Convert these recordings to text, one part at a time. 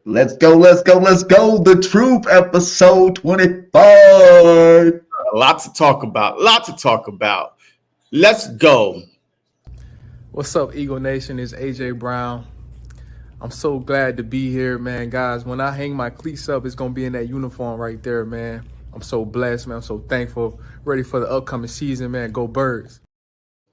Let's go. The Truth, episode 25. A lot to talk about. Let's go. What's up, Eagle Nation? It's AJ Brown. I'm so glad to be here, man. Guys, when I hang my cleats up, it's going to be in that uniform right there, man. I'm so blessed, man. I'm so thankful. Ready for the upcoming season, man. Go Birds.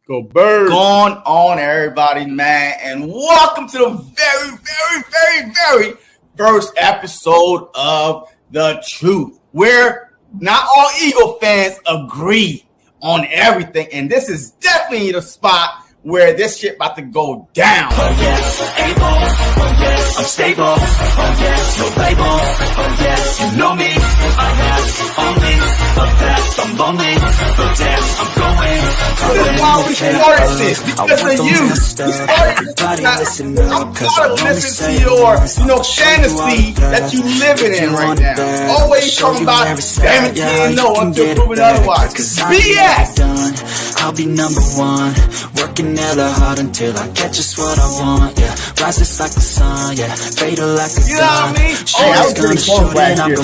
Go Birds. Going on, everybody, man. And welcome to the very first episode of The Truth, where not all Eagle fans agree on everything. And this is definitely the spot where this shit about to go down. Oh yes, able. Oh yes, I'm stable. Oh yes, no label. Oh yes, you know me. I have only the best. I'm lonely, but damn, I'm going. This is why we started this, because of you. We started I'm tired of listening to your, fantasy that you living in right now. Always talking about, damn it, you know, until proven otherwise. BS! I'll be number one, working hella hard until I get just what I want, yeah. Rises like the sun, yeah. Fatal like a gun. Hey, I was pretty close last year.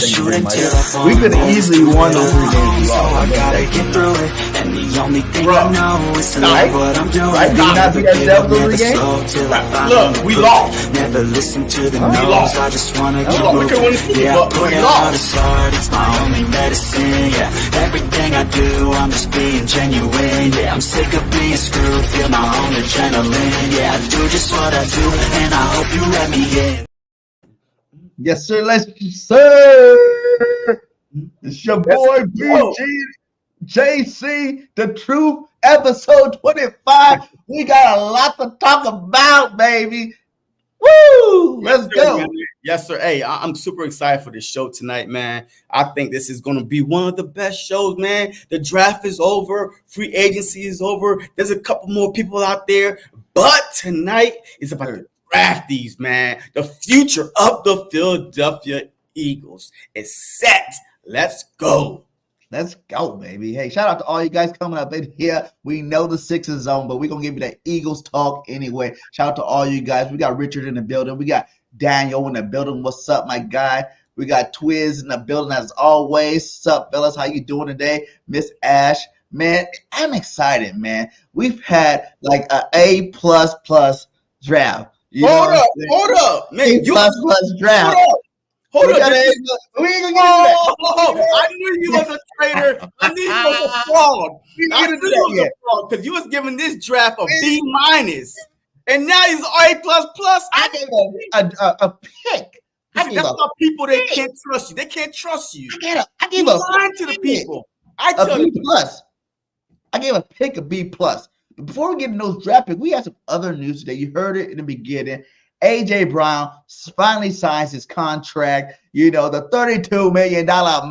We could have easily won those 3 games. I gotta get through it, and the only thing I know is to love what I'm doing. Right? Never give up, never slow till I find Look, we lost. Never listen to the no's, I just wanna keep moving. Yeah, I put it out as hard, it's my only medicine, yeah. Everything I do, I'm just being genuine, yeah. I'm sick of being screwed, feel my own adrenaline, yeah. I do just what I do, and I hope you let me in. Yes, sir. Sir. It's your boy BG JC, The Truth, episode 25. We got a lot to talk about, baby. Woo! Let's go. Yes, sir. Hey, I'm super excited for this show tonight, man. I think this is going to be one of the best shows, man. The draft is over. Free agency is over. There's a couple more people out there. But tonight is about the drafties, man. The future of the Philadelphia Eagles is set. Let's go. Let's go, baby. Hey, shout out to all you guys coming up in here. We know the Sixers zone, but we're going to give you that Eagles talk anyway. Shout out to all you guys. We got Richard in the building. We got Daniel in the building. What's up, my guy? We got Twiz in the building as always. What's up, fellas? How you doing today? Miss Ash. Man, I'm excited, man. We've had like a A++ draft. Hold up. Man, A++ draft. Hold up. We ain't gonna get into that. I knew you was a traitor. I knew you was a fraud. I knew you was a fraud because you was giving this draft a B-, and now he's A++. I gave a pick. That's why people they can't trust you. They can't trust you. I gave you a lying to the people. I a tell B+. you. I gave a pick a B+. But before we get into those draft picks, we have some other news today. You heard it in the beginning. AJ Brown finally signs his contract. You know, the $32 million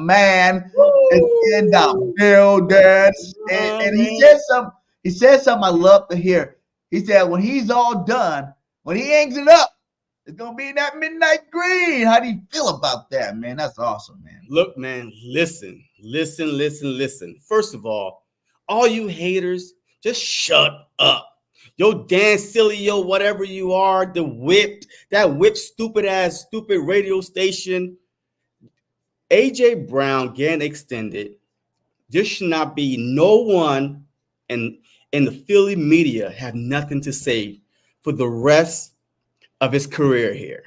man is in the building. And he said something I love to hear. He said, when he's all done, when he hangs it up, it's going to be in that midnight green. How do you feel about that, man? That's awesome, man. Look, man, listen. First of all you haters, just shut up. Yo, Dan Silio, whatever you are, that whip stupid radio station. AJ Brown getting extended. There should not be no one in the Philly media have nothing to say for the rest of his career here.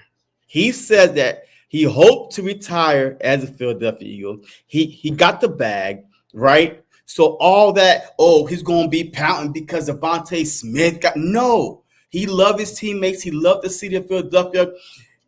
He said that he hoped to retire as a Philadelphia Eagle. He got the bag, right? So all that, he's going to be pouting because Devontae Smith no. He loved his teammates. He loved the city of Philadelphia.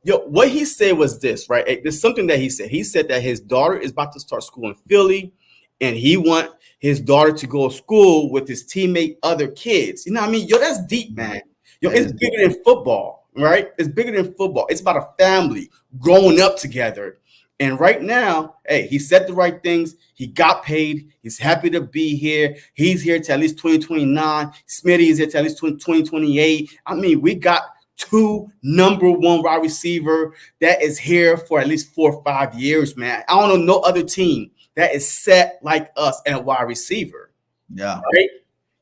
Yo, what he said was this, right? There's something that he said. He said that his daughter is about to start school in Philly, and he want his daughter to go to school with his teammate, other kids. You know what I mean? Yo, that's deep, man. Yo, it's bigger than football, right? It's bigger than football. It's about a family growing up together. And right now, hey, he said the right things. He got paid. He's happy to be here. He's here to at least 2029. Smitty is here to at least 2028. I mean, we got 2 number 1 wide receiver that is here for at least 4 or 5 years, man. I don't know no other team that is set like us at wide receiver. Yeah. Right?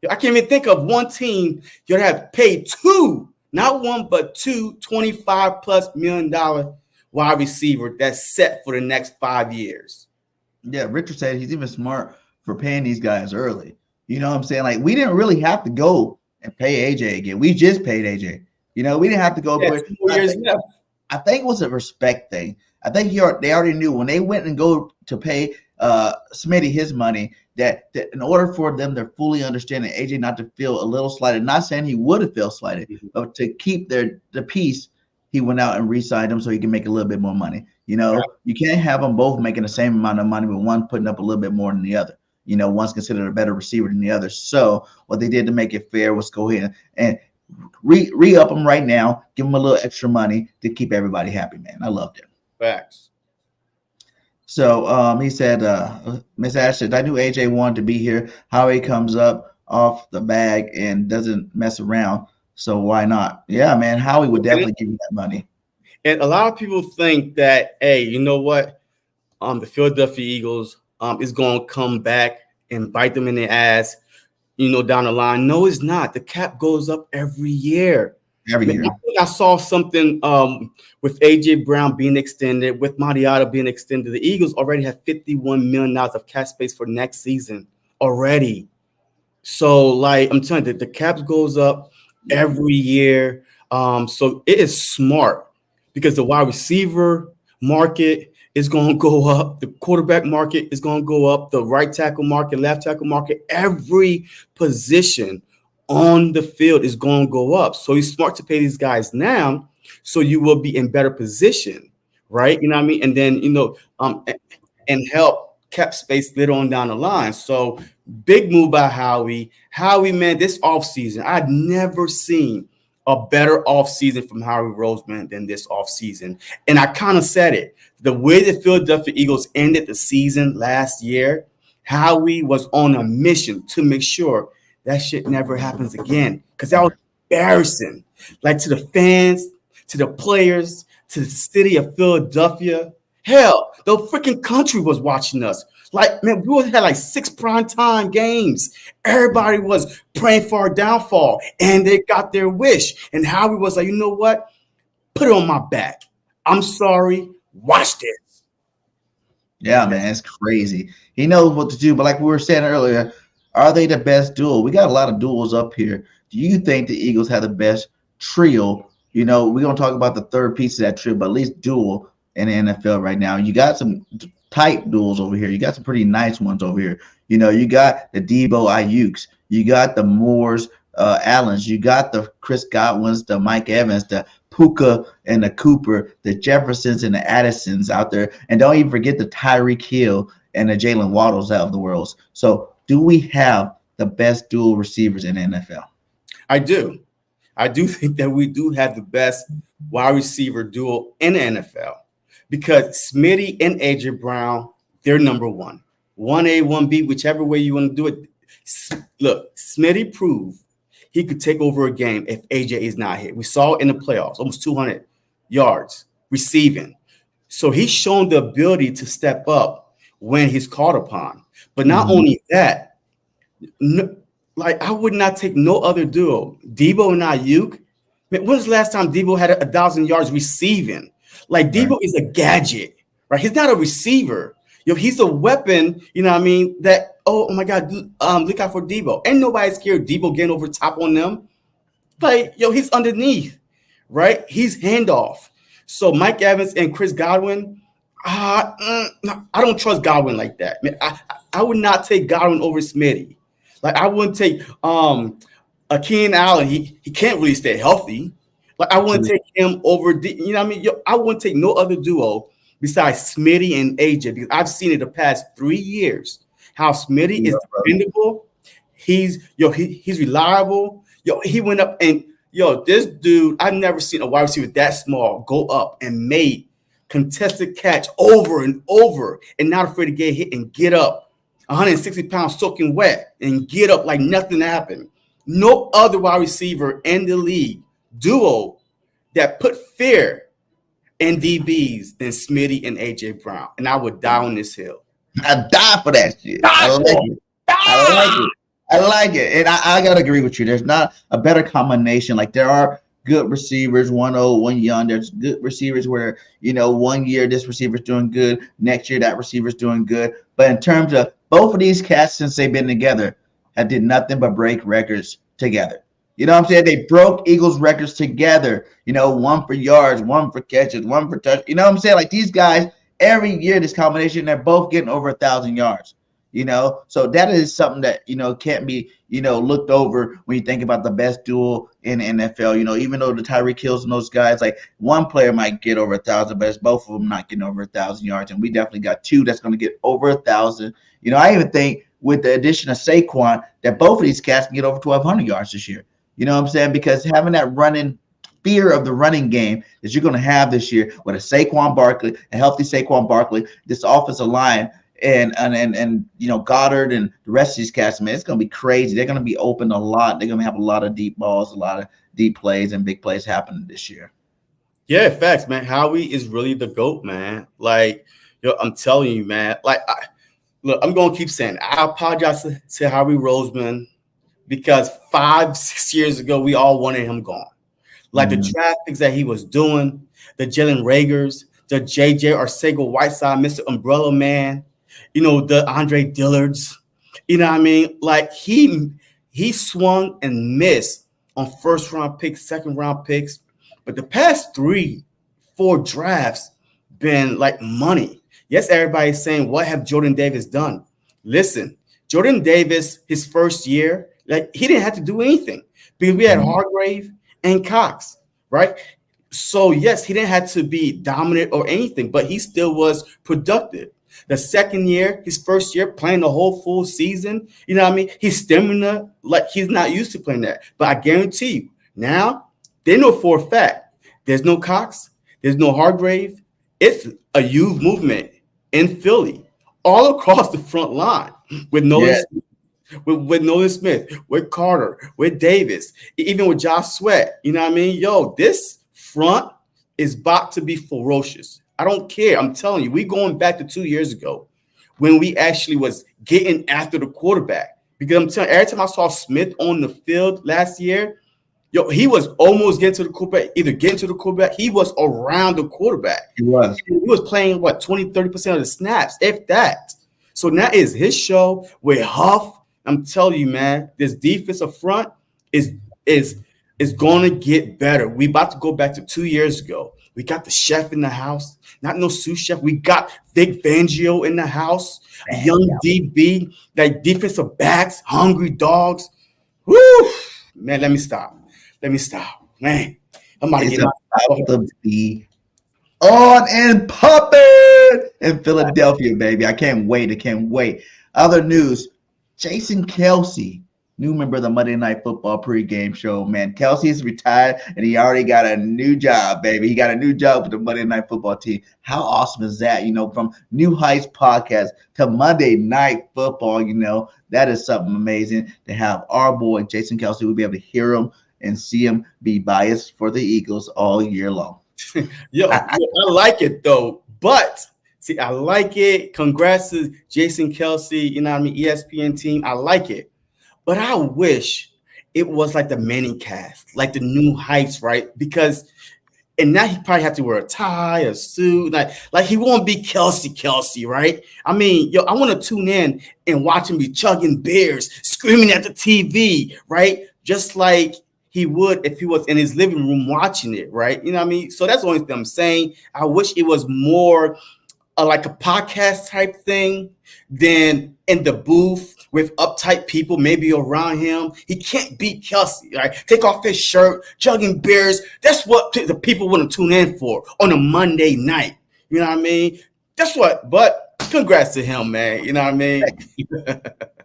I can't even think of one team you'd have paid 2, not 1, but 2 $25+ million wide receiver that's set for the next 5 years. Yeah, Richard said he's even smart for paying these guys early. You know what I'm saying? Like, we didn't really have to go and pay AJ again. We just paid AJ. You know, we didn't have to go. Yeah, 2 more years left. I think it was a respect thing. I think they already knew when they went and go to pay Smitty his money that in order for them to fully understand and AJ not to feel a little slighted, not saying he would have felt slighted, but to keep the peace, he went out and re-signed him so he can make a little bit more money. You know, you can't have them both making the same amount of money with one putting up a little bit more than the other. You know, one's considered a better receiver than the other. So what they did to make it fair was go ahead and re-up them right now, give them a little extra money to keep everybody happy, man. I loved it. Facts. So he said, Miss Ash said, I knew AJ wanted to be here. Howie comes up off the bag and doesn't mess around. So why not? Yeah, man, Howie would definitely give you that money. And a lot of people think that, hey, you know what? The Philadelphia Eagles is going to come back and bite them in the ass, you know, down the line. No, it's not. The cap goes up every year. Every year. I think I saw something with A.J. Brown being extended, with Mariota being extended. The Eagles already have $51 million of cap space for next season already. So, like, I'm telling you, the cap goes up every year. So it is smart because the wide receiver market is going to go up. The quarterback market is going to go up. The right tackle market, left tackle market, every position on the field is going to go up. So it's smart to pay these guys now so you will be in better position, right? You know what I mean? And then, you know, and help cap space later on down the line. So big move by Howie. Howie, man, this offseason, I'd never seen a better offseason from Howie Roseman than this offseason. And I kind of said it. The way the Philadelphia Eagles ended the season last year, Howie was on a mission to make sure that shit never happens again, because that was embarrassing. Like, to the fans, to the players, to the city of Philadelphia. Hell, the freaking country was watching us. Like, man, we had like 6 primetime games. Everybody was praying for our downfall, and they got their wish. And Howie was like, you know what? Put it on my back. I'm sorry. Watch this. Yeah, man, it's crazy. He knows what to do. But like we were saying earlier, are they the best duo? We got a lot of duos up here. Do you think the Eagles have the best trio? You know, we're going to talk about the third piece of that trio, but at least duo in the NFL right now. You got some tight duels over here. You got some pretty nice ones over here. You know, you got the Debo Ayukes. You got the Moores, Allens. You got the Chris Godwins, the Mike Evans, the Puka and the Cooper, the Jeffersons and the Addisons out there. And don't even forget the Tyreek Hill and the Jalen Waddles out of the world. So do we have the best dual receivers in the NFL? I do. I do think that we do have the best wide receiver duo in the NFL, because Smitty and AJ Brown, they're number one. 1A, 1B, whichever way you want to do it. Look, Smitty proved he could take over a game if AJ is not here. We saw it in the playoffs, almost 200 yards receiving. So he's shown the ability to step up when he's called upon. But not only that, like, I would not take no other duo. Debo and Ayuk. Man, when was the last time Debo had 1,000 yards receiving? Like, Debo is a gadget, right? He's not a receiver. Yo, he's a weapon, you know what I mean? That, oh my God, look out for Debo. Ain't nobody scared of Debo getting over top on them. Like, yo, he's underneath, right? He's handoff. So Mike Evans and Chris Godwin, I don't trust Godwin like that. Man, I would not take Godwin over Smitty. Like, I wouldn't take Keenan Allen. He can't really stay healthy. Like, I wouldn't take him over, you know what I mean? Yo, I wouldn't take no other duo besides Smitty and AJ, because I've seen it the past 3 years how Smitty is dependable. He's reliable. Yo, he went up and this dude, I've never seen a wide receiver that small go up and made contested catch over and over and not afraid to get hit and get up. 160 pounds soaking wet and get up like nothing happened. No other wide receiver in the league duo that put fear in DBs than Smitty and AJ Brown. And I would die on this hill. I die for that shit. I like it. And I gotta agree with you. There's not a better combination. Like, there are good receivers, one old, one young. There's good receivers where, you know, one year this receiver's doing good, next year that receiver's doing good. But in terms of both of these cats since they've been together, have did nothing but break records together. You know what I'm saying? They broke Eagles records together. You know, one for yards, one for catches, one for touch. You know what I'm saying? Like these guys, every year, this combination, they're both getting over 1,000 yards. You know, so that is something that, you know, can't be, you know, looked over when you think about the best duel in the NFL. You know, even though the Tyreek Hills and those guys, like one player might get over 1,000, but it's both of them not getting over 1,000 yards. And we definitely got two that's going to get over 1,000. You know, I even think with the addition of Saquon that both of these cats can get over 1,200 yards this year. You know what I'm saying? Because having that running fear of the running game that you're going to have this year with a Saquon Barkley, a healthy Saquon Barkley, this offensive line, and you know, Goddard and the rest of these cats, man, it's going to be crazy. They're going to be open a lot. They're going to have a lot of deep balls, a lot of deep plays and big plays happening this year. Yeah, facts, man. Howie is really the GOAT, man. Like, yo, I'm telling you, man. Like, look, I'm going to keep saying it. I apologize to Howie Roseman because 5-6 years ago, we all wanted him gone. Like the draft picks that he was doing, the Jalen Ragers, the J.J. Arcega-Whiteside, Mr. Umbrella Man, you know, the Andre Dillards, you know what I mean? Like he swung and missed on first-round picks, second-round picks. But the past 3-4 drafts been like money. Yes, everybody's saying, what have Jordan Davis done? Listen, Jordan Davis, his first year, like he didn't have to do anything because we had Hargrave and Cox, right? So, yes, he didn't have to be dominant or anything, but he still was productive. The second year, his first year, playing the whole full season, you know what I mean? His stamina, like he's not used to playing that. But I guarantee you, now they know for a fact there's no Cox, there's no Hargrave. It's a youth movement in Philly, all across the front line with Nolan Smith. With Nolan Smith, with Carter, with Davis, even with Josh Sweat. You know what I mean? Yo, this front is about to be ferocious. I don't care. I'm telling you, we going back to 2 years ago when we actually was getting after the quarterback. Because I'm telling you, every time I saw Smith on the field last year, yo, he was almost getting to the quarterback, either getting to the quarterback. He was around the quarterback. He was playing, 20-30% of the snaps, if that. So now is his show with Huff. I'm telling you, man, this defensive front is going to get better. We about to go back to 2 years ago. We got the chef in the house, not no sous chef. We got Vic Fangio in the house, a young DB, like defensive backs, hungry dogs. Woo! Man, let me stop. Man, I'm about to get about to be on and popping in Philadelphia, baby. I can't wait. Other news. Jason Kelce, new member of the Monday Night Football pregame show, man. Kelce is retired, and he already got a new job, baby. He got a new job with the Monday Night Football team. How awesome is that? You know, from New Heights podcast to Monday Night Football, you know, that is something amazing to have our boy Jason Kelce. We'll be able to hear him and see him be biased for the Eagles all year long. Yo, I like it, though, but – see, I like it. Congrats to Jason Kelce, you know what I mean, ESPN team. I like it. But I wish it was like the Manning cast, like the New Heights, right? Because, and now he probably have to wear a tie, a suit. Like he won't be Kelce, right? I mean, yo, I want to tune in and watch him be chugging beers, screaming at the TV, right? Just like he would if he was in his living room watching it, right? You know what I mean? So that's the only thing I'm saying. I wish it was more like a podcast type thing than in the booth with uptight people maybe around him. He can't beat Kelce, right? Take off his shirt, chugging beers. That's what the people want to tune in for on a Monday night. You know what I mean? That's what, but congrats to him, man. You know what I mean?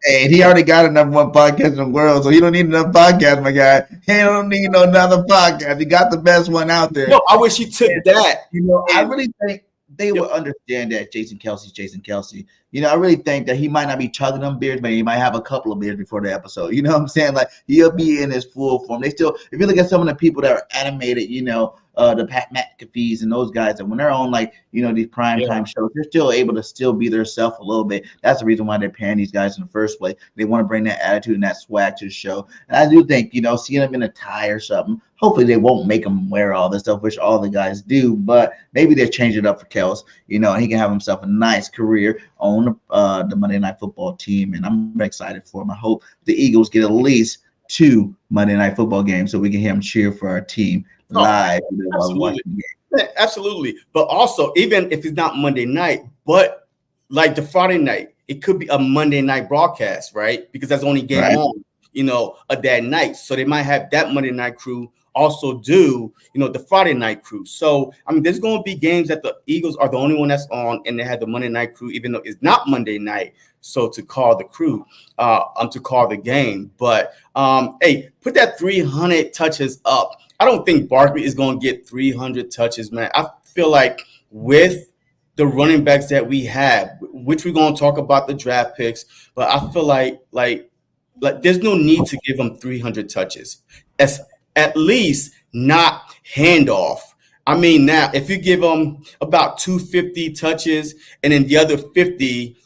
Hey, he already got a number one podcast in the world, so he don't need another podcast, my guy. He don't need no another podcast. He got the best one out there. No, I wish he took that. You know, I really think they will understand that Jason Kelce. You know, I really think that he might not be chugging them beers, but he might have a couple of beers before the episode. You know what I'm saying? Like, he'll be in his full form. They still, if you look at some of the people that are animated, you know, the Pat McAfees and those guys, and when they're on like these prime Yeah. time shows, they're still able to still be their self a little bit. That's the reason why they're paying these guys in the first place. They want to bring that attitude and that swag to the show. And I do think seeing them in a tie or something. Hopefully they won't make them wear all this stuff, which all the guys do. But maybe they change it up for Kelce, and he can have himself a nice career on the Monday Night Football team. And I'm excited for him. I hope the Eagles get at least 2 Monday Night Football games so we can hear him cheer for our team live while watching the game. Absolutely. But also, even if it's not Monday night, but like the Friday night, it could be a Monday night broadcast, right? Because that's the only game on, of that night. So they might have that Monday night crew also do, the Friday night crew. So, I mean, there's going to be games that the Eagles are the only one that's on, and they have the Monday night crew, even though it's not Monday night. So to call the crew, to call the game. But, hey, put that 300 touches up. I don't think Barkley is going to get 300 touches, man. I feel like with the running backs that we have, which we're going to talk about the draft picks, but I feel like there's no need to give them 300 touches. As at least not handoff. I mean, now if you give them about 250 touches and then the other 50,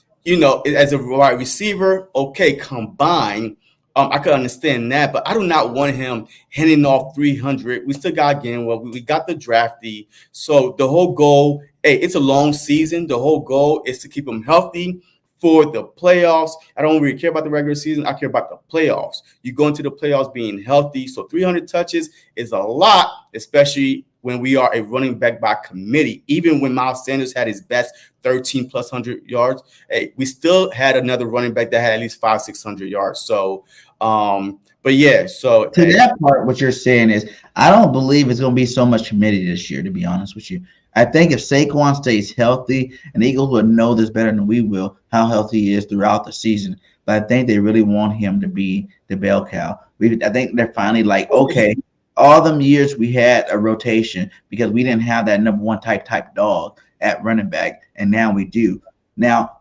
as a wide receiver, okay, combined. I could understand that, but I do not want him handing off 300. We still got Gainwell. We got the drafty. So the whole goal, hey, it's a long season. The whole goal is to keep him healthy for the playoffs. I don't really care about the regular season. I care about the playoffs. You go into the playoffs being healthy. So 300 touches is a lot, especially when we are a running back by committee. Even when Miles Sanders had his best 13 plus 100 yards, hey, we still had another running back that had at least 500-600 yards. So, but yeah, so to that part, what you're saying is I don't believe it's going to be so much committee this year, to be honest with you. I think if Saquon stays healthy, and the Eagles would know this better than we will, how healthy he is throughout the season. But I think they really want him to be the bell cow. I think they're finally like, okay, all them years we had a rotation because we didn't have that number one type dog at running back, and now we do. Now,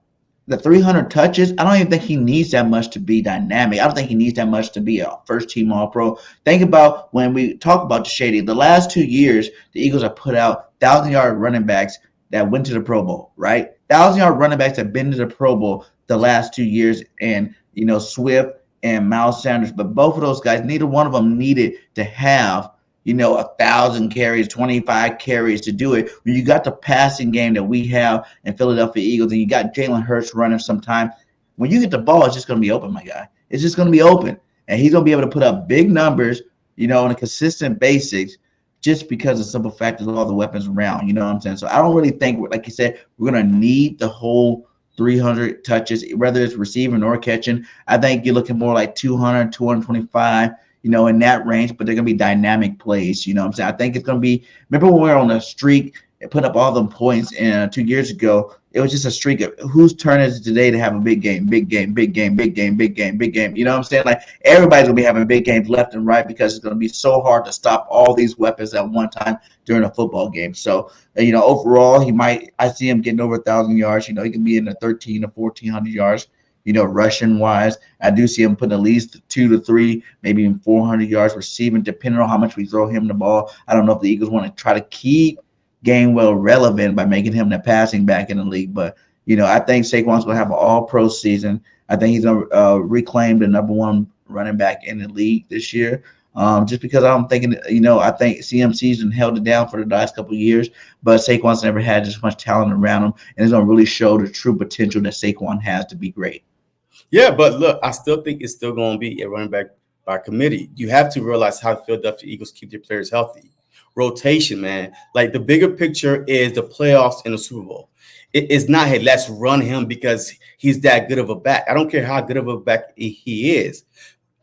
the 300 touches, I don't even think he needs that much to be dynamic. I don't think he needs that much to be a first-team All-Pro. Think about when we talk about the Shady. The last 2 years, the Eagles have put out 1,000-yard running backs that went to the Pro Bowl, right? 1,000-yard running backs have been to the Pro Bowl the last 2 years, and, Swift and Miles Sanders. But both of those guys, neither one of them needed to have 1,000 carries, 25 carries to do it. When you got the passing game that we have in Philadelphia Eagles and you got Jalen Hurts running sometime, when you get the ball, it's just going to be open, my guy. It's just going to be open. And he's going to be able to put up big numbers, on a consistent basis just because of the simple fact of all the weapons around. You know what I'm saying? So I don't really think, like you said, we're going to need the whole 300 touches, whether it's receiving or catching. I think you're looking more like 200, 225, in that range, but they're going to be dynamic plays. You know what I'm saying? I think it's going to be, remember when we were on a streak and put up all them points 2 years ago, it was just a streak of whose turn is it today to have a big game, big game, big game, big game, big game, big game. You know what I'm saying? Like everybody's going to be having big games left and right because it's going to be so hard to stop all these weapons at one time during a football game. So, overall, I see him getting over 1,000 yards. He can be in the 1,300 to 1,400 yards. Rushing wise, I do see him putting at least 2 to 3, maybe even 400 yards receiving, depending on how much we throw him the ball. I don't know if the Eagles want to try to keep Gainwell relevant by making him the passing back in the league. But, I think Saquon's going to have an all-pro season. I think he's going to reclaim the number one running back in the league this year. Just because I'm thinking, I think CMC's held it down for the last couple of years, but Saquon's never had as much talent around him, and it's going to really show the true potential that Saquon has to be great. Yeah, but look, I still think it's still going to be a running back by committee. You have to realize how the Philadelphia Eagles keep their players healthy. Rotation, man. Like the bigger picture is the playoffs and the Super Bowl. It's not, hey, let's run him because he's that good of a back. I don't care how good of a back he is.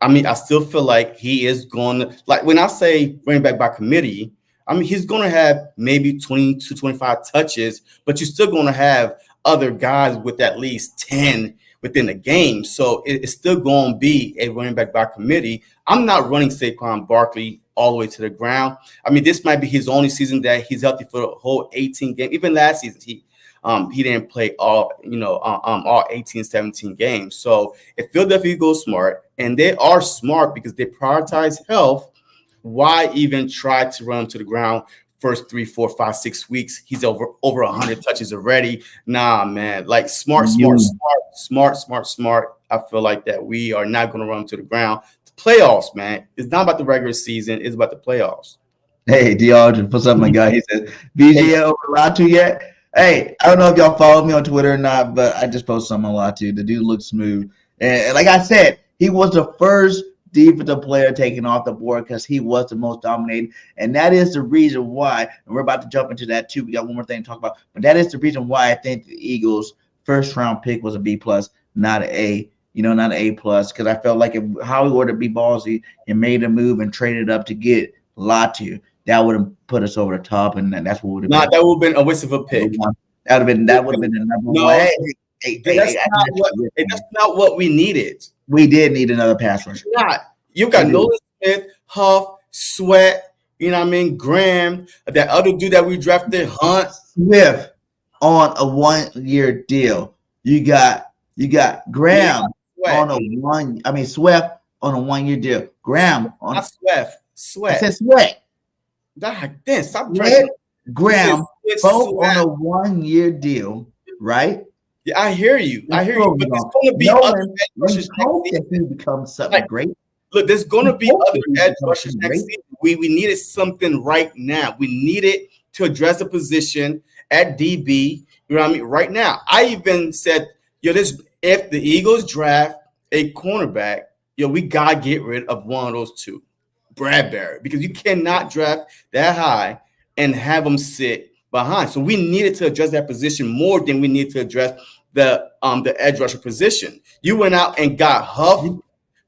I mean, I still feel like he is going to, like when I say running back by committee, I mean, he's going to have maybe 20 to 25 touches, but you're still going to have other guys with at least 10 within the game. So it's still going to be a running back by committee. I'm not running Saquon Barkley all the way to the ground. I mean, this might be his only season that he's healthy for the whole 18 games. Even last season, he didn't play all 18, 17 games. So if Philadelphia goes smart, and they are smart because they prioritize health, why even try to run him to the ground first 3, 4, 5, 6 weeks. He's over 100 touches already. Nah, man. Like smart. I feel like that we are not going to run to the ground. The playoffs, man. It's not about the regular season. It's about the playoffs. Hey, DeAndre, what's up, my guy? He says, BGA over Latu yet? Hey, I don't know if y'all follow me on Twitter or not, but I just posted something on Latu. The dude looks smooth. And like I said, he was the first defensive player taken off the board because he was the most dominating. And that is the reason why, and we're about to jump into that too. We got one more thing to talk about. But that is the reason why I think the Eagles' first-round pick was a B+, not an A. Not an A+, because I felt like if Howie were to be ballsy and made a move and traded up to get Latu, that would have put us over the top, and that's what would have been. That would have been a waste of a pick. That would have been the number one. That's not what we needed. We did need another pass rusher. You got Nolan Smith, Huff, Sweat, you know what I mean, Graham, that other dude that we drafted, Hunt. Swift on a 1-year deal. You got Graham on a Swift on a 1-year deal. Graham on Sweat. I said Sweat. Stop Graham both on a 1-year deal, right? Yeah, I hear you. But there's going to be other edge rushers next season. He becomes something great. Look, there's going to be other edge rushers next season. We needed something right now. We needed to address the position at DB. You know what I mean? Right now, I even said, if the Eagles draft a cornerback, we gotta get rid of one of those two, Bradbury, because you cannot draft that high and have them sit behind. So we needed to address that position more than we need to address the edge rusher position. You went out and got Huff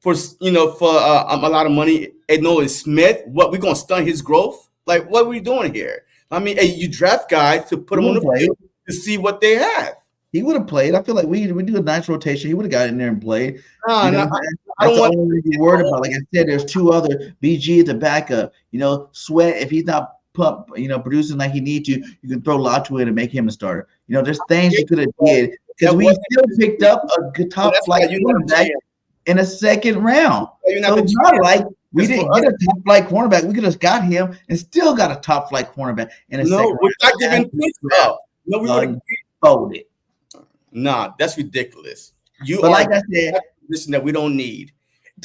for a lot of money. And Nolan Smith, what, we gonna stunt his growth? Like, what are we doing here? I mean, you draft guys to put them on the field to see what they have. He would have played. I feel like we do a nice rotation. He would have got in there and played. I don't want to be worried about. Like I said, there's two other BG at the backup. Sweat, if he's not producing like he needs to, you can throw Latu in and make him a starter. There's things you could have did because we still picked up a good top flight cornerback in a second round. So it's not like we didn't get a top flight cornerback. We could have got him and still got a top flight cornerback in a second round. We're not giving picks up. No, we would have folded. Nah, that's ridiculous. Like I said, a position that we don't need.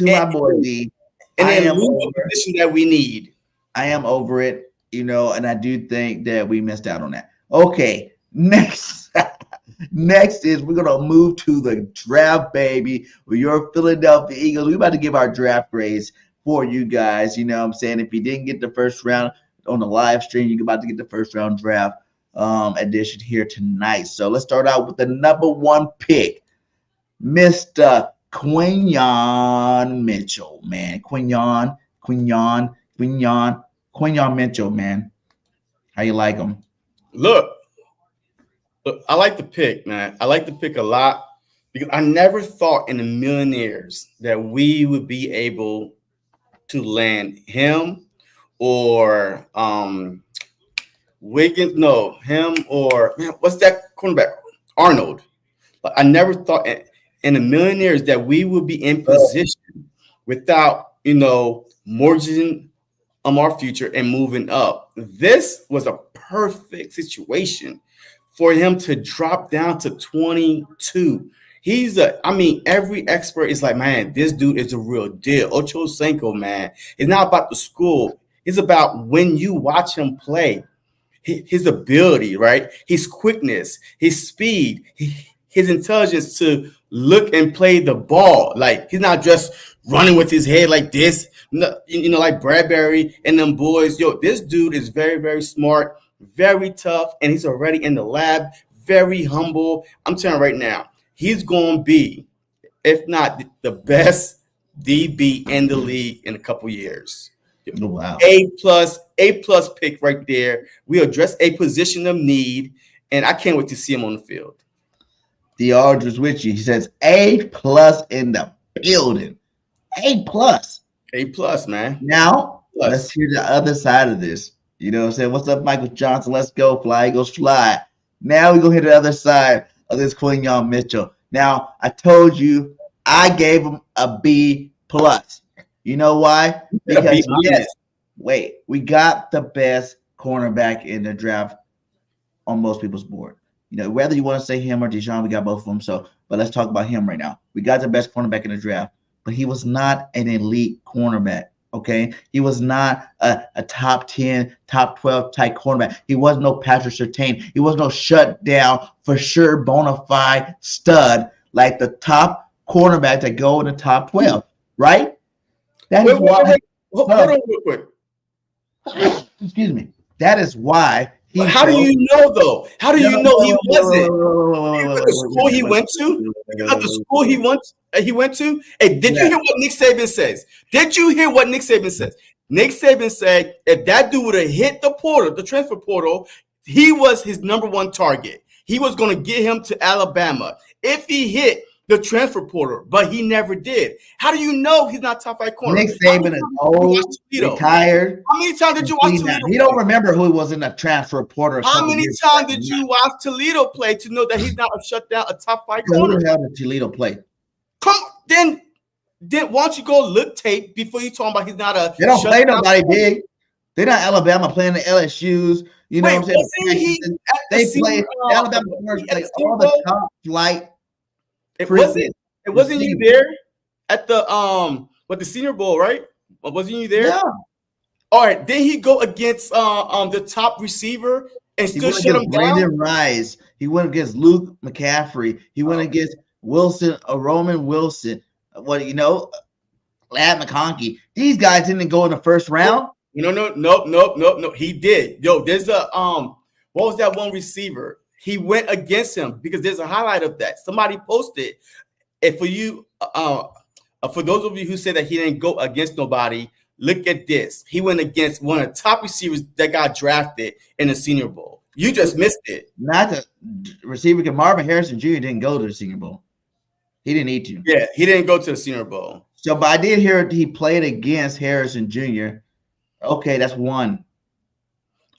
My boy D, and then move a position that we need. I am over it, and I do think that we missed out on that. Okay, next is we're gonna move to the draft, baby. With your Philadelphia Eagles, we're about to give our draft grades for you guys. You know what I'm saying? If you didn't get the first round on the live stream, you're about to get the first round draft edition here tonight. So let's start out with the number 1 pick, Mr. Quinyon Mitchell, man. Quinyon Mitchell, man. How you like him? Look, I like the pick, man. I like the pick a lot because I never thought in a million years that we would be able to land him or Wiggins, him or what's that cornerback? Arnold. I never thought in a million years that we would be in position without, mortgaging our future and moving up. This was a perfect situation for him to drop down to 22. Every expert is like, man, this dude is a real deal. Ocho Cinco, man. It's not about the school. It's about when you watch him play. His ability, right? His quickness, his speed, his intelligence to look and play the ball. Like, he's not just running with his head like this, like Bradbury and them boys. This dude is very, very smart, very tough, and he's already in the lab, very humble. I'm telling you right now, he's going to be, if not the best DB in the league in a couple years. Wow. A plus pick right there. We address a position of need, and I can't wait to see him on the field. The Aldridge with you. He says A+ in the building. A+. A+, man. Now, let's hear the other side of this. You know what I'm saying? What's up, Michael Johnson? Let's go. Fly, Eagles, fly. Now we're going to hit the other side of this Quinyon Mitchell. Now, I told you I gave him a B+. You know why? Because we got the best cornerback in the draft on most people's board. You know, whether you want to say him or Deshaun, we got both of them. So, but let's talk about him right now. We got the best cornerback in the draft, but he was not an elite cornerback. Okay, he was not a top 10, top 12 type cornerback. He was no Patrick Surtain. He was no shutdown for sure, bona fide stud like the top cornerback that go in the top 12. Right? That is why. Hold on real quick. Excuse me. That is why. How do you know though? How do you know he wasn't? The school he went to? The school he went to? Hey, did you hear what Nick Saban says? Did you hear what Nick Saban says? Nick Saban said if that dude would have hit the portal, the transfer portal, he was his number one target. He was going to get him to Alabama if he hit the transfer portal, but he never did. How do you know he's not top 5 corner? Nick Saban is old, retired. How many times did you watch Toledo? He don't remember who he was in the transfer portal. How many times did you watch Toledo play to know that he's not a shutdown, a top 5 corner? Who the hell did Toledo play? Come then why don't you go look tape before you talking about he's not a? They don't play nobody big. They're not Alabama playing the LSU's. You know what I'm saying? They play Alabama play all the top flight. It wasn't you there at the the Senior Bowl, right? Wasn't you there? Yeah. All right. Then he go against the top receiver and still shut him down. Brandon Rice. He went against Luke McCaffrey. He went against Wilson, Roman Wilson. Lad McConkey. These guys didn't go in the first round. No. He did. Yo, there's a what was that one receiver? He went against him because there's a highlight of that. Somebody posted. And for you, for those of you who say that he didn't go against nobody, look at this. He went against one of the top receivers that got drafted in the Senior Bowl. You just missed it. Not the receiver. Marvin Harrison Jr. didn't go to the Senior Bowl. He didn't need to. Yeah, he didn't go to the Senior Bowl. So, but I did hear he played against Harrison Jr. Okay, that's one.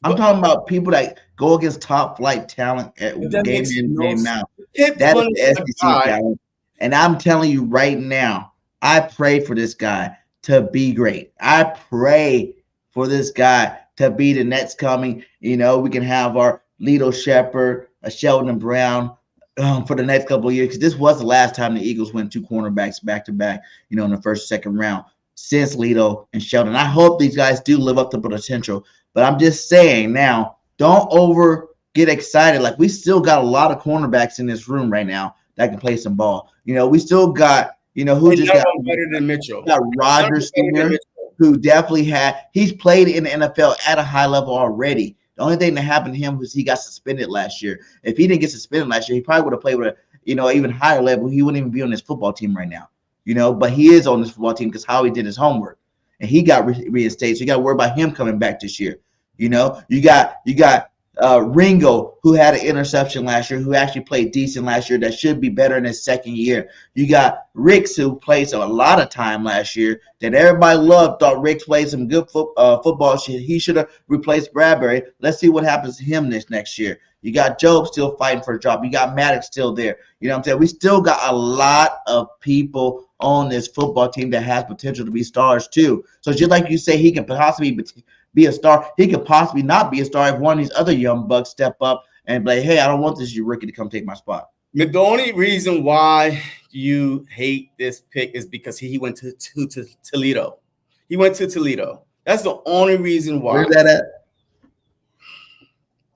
I'm talking about people that go against top flight talent at game in, game out. That is the SEC talent. And I'm telling you right now, I pray for this guy to be great. I pray for this guy to be the next coming. You know, we can have our Lito Shepherd, a Sheldon Brown for the next couple of years. Because this was the last time the Eagles went 2 cornerbacks back to back, you know, in the first, second round since Lito and Sheldon. I hope these guys do live up to potential. But I'm just saying now, don't get excited. Like, we still got a lot of cornerbacks in this room right now that can play some ball. You know, we still got, you know, who just got better than Mitchell. Got Rodgers Sr., who definitely he's played in the NFL at a high level already. The only thing that happened to him was he got suspended last year. If he didn't get suspended last year, he probably would have played with a, you know, even higher level. He wouldn't even be on this football team right now, you know, but he is on this football team because Howie did his homework and he got reinstated. So you got to worry about him coming back this year. You know, you got Ringo, who had an interception last year, who actually played decent last year, that should be better in his second year. You got Ricks, who played a lot of time last year, that everybody loved, thought Ricks played some good football. He should have replaced Bradbury. Let's see what happens to him this next year. You got Job still fighting for a job. You got Maddox still there. You know what I'm saying? We still got a lot of people on this football team that has potential to be stars too. So just like you say, he can possibly be a star. He could possibly not be a star if one of these other young bucks step up and be like, hey, I don't want this rookie to come take my spot. The only reason why you hate this pick is because he went to Toledo. He went to Toledo. That's the only reason why. Where's that at?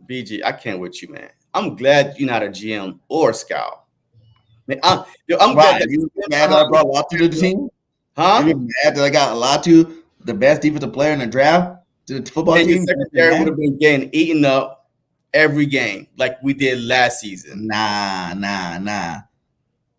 BG, I can't with you, man. I'm glad you're not a GM or a scout. Man, I'm glad that you mad that I brought Latu to the team? Huh? You mad that I got Latu, the best defensive player in the draft, to the football team? Your secondary would have been getting eaten up every game like we did last season. Nah.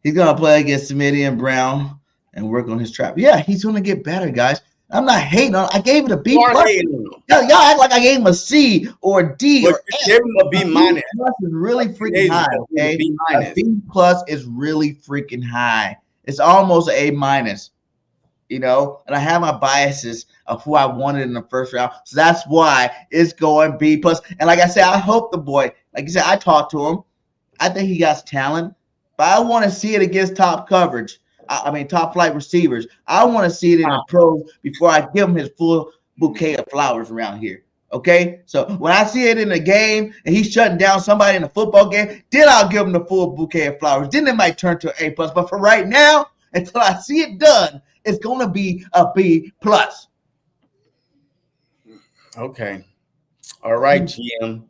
He's going to play against Smitty and Brown and work on his trap. Yeah, he's going to get better, guys. I'm not hating on. I gave it a B+. Y'all act like I gave him a C or a D. But or you gave him a B-. B+ is really freaking high. Okay, a B+ is really freaking high. It's almost an A-. You know, and I have my biases of who I wanted in the first round, so that's why it's going B+. And like I said, I hope the boy. Like you said, I talked to him. I think he got talent, but I want to see it against top coverage. I mean, top flight receivers. I want to see it in the pros before I give him his full bouquet of flowers around here. Okay, so when I see it in the game and he's shutting down somebody in a football game, then I'll give him the full bouquet of flowers. Then it might turn to an A+. But for right now, until I see it done, it's gonna be a B+. Okay. All right, GM.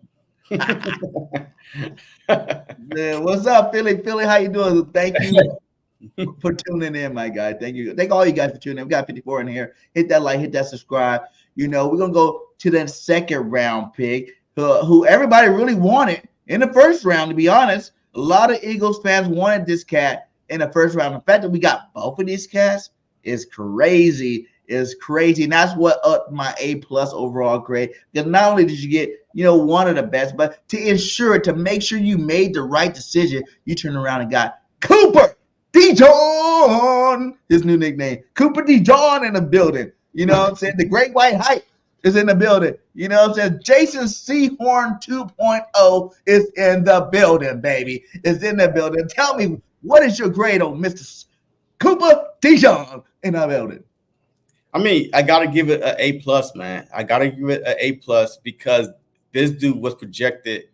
Man, what's up, Philly? Philly, how you doing? Thank you for tuning in, my guy. Thank you. Thank all you guys for tuning in. We got 54 in here. Hit that like, hit that subscribe. You know, we're gonna go to that second round pick, who everybody really wanted in the first round. To be honest, a lot of Eagles fans wanted this cat in the first round. The fact that we got both of these cats is crazy. Is crazy, and that's what upped my A+ overall grade. Because not only did you get, you know, one of the best, but to make sure you made the right decision, you turned around and got Cooper DeJohn, his new nickname, Cooper DeJohn in the building. You know what I'm saying? The Great White Hype is in the building. You know what I'm saying? Jason Sehorn 2.0 is in the building, baby. Is in the building. Tell me, what is your grade on Mr. Cooper DeJohn in the building? I mean, I gotta give it an A+, man. I gotta give it an A+ because this dude was projected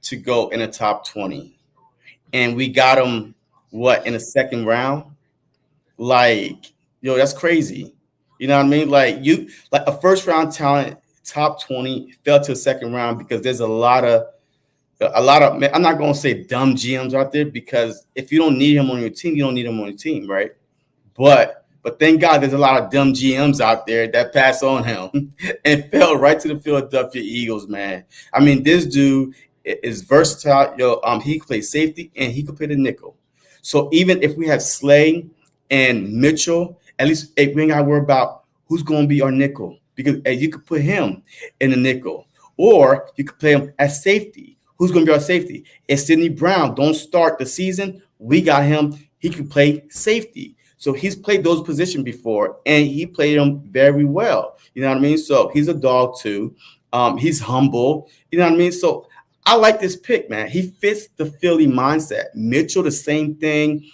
to go in the top 20, and we got him in the second round. Like, yo, that's crazy. You know what I mean? Like a first round talent, top 20 fell to the second round because there's a lot of. I'm not gonna say dumb GMs out there, because if you don't need him on your team, you don't need him on your team, right? But thank God there's a lot of dumb GMs out there that pass on him and fell right to the Philadelphia Eagles, man. I mean, this dude is versatile. He can play safety and he can play the nickel. So even if we have Slay and Mitchell, at least we ain't got to worry about who's going to be our nickel, because you could put him in the nickel, or you could play him as safety. Who's going to be our safety? If Sidney Brown don't start the season, we got him. He can play safety. So he's played those positions before, and he played them very well. You know what I mean? So he's a dog too. He's humble. You know what I mean? So I like this pick, man. He fits the Philly mindset. Mitchell, the same thing.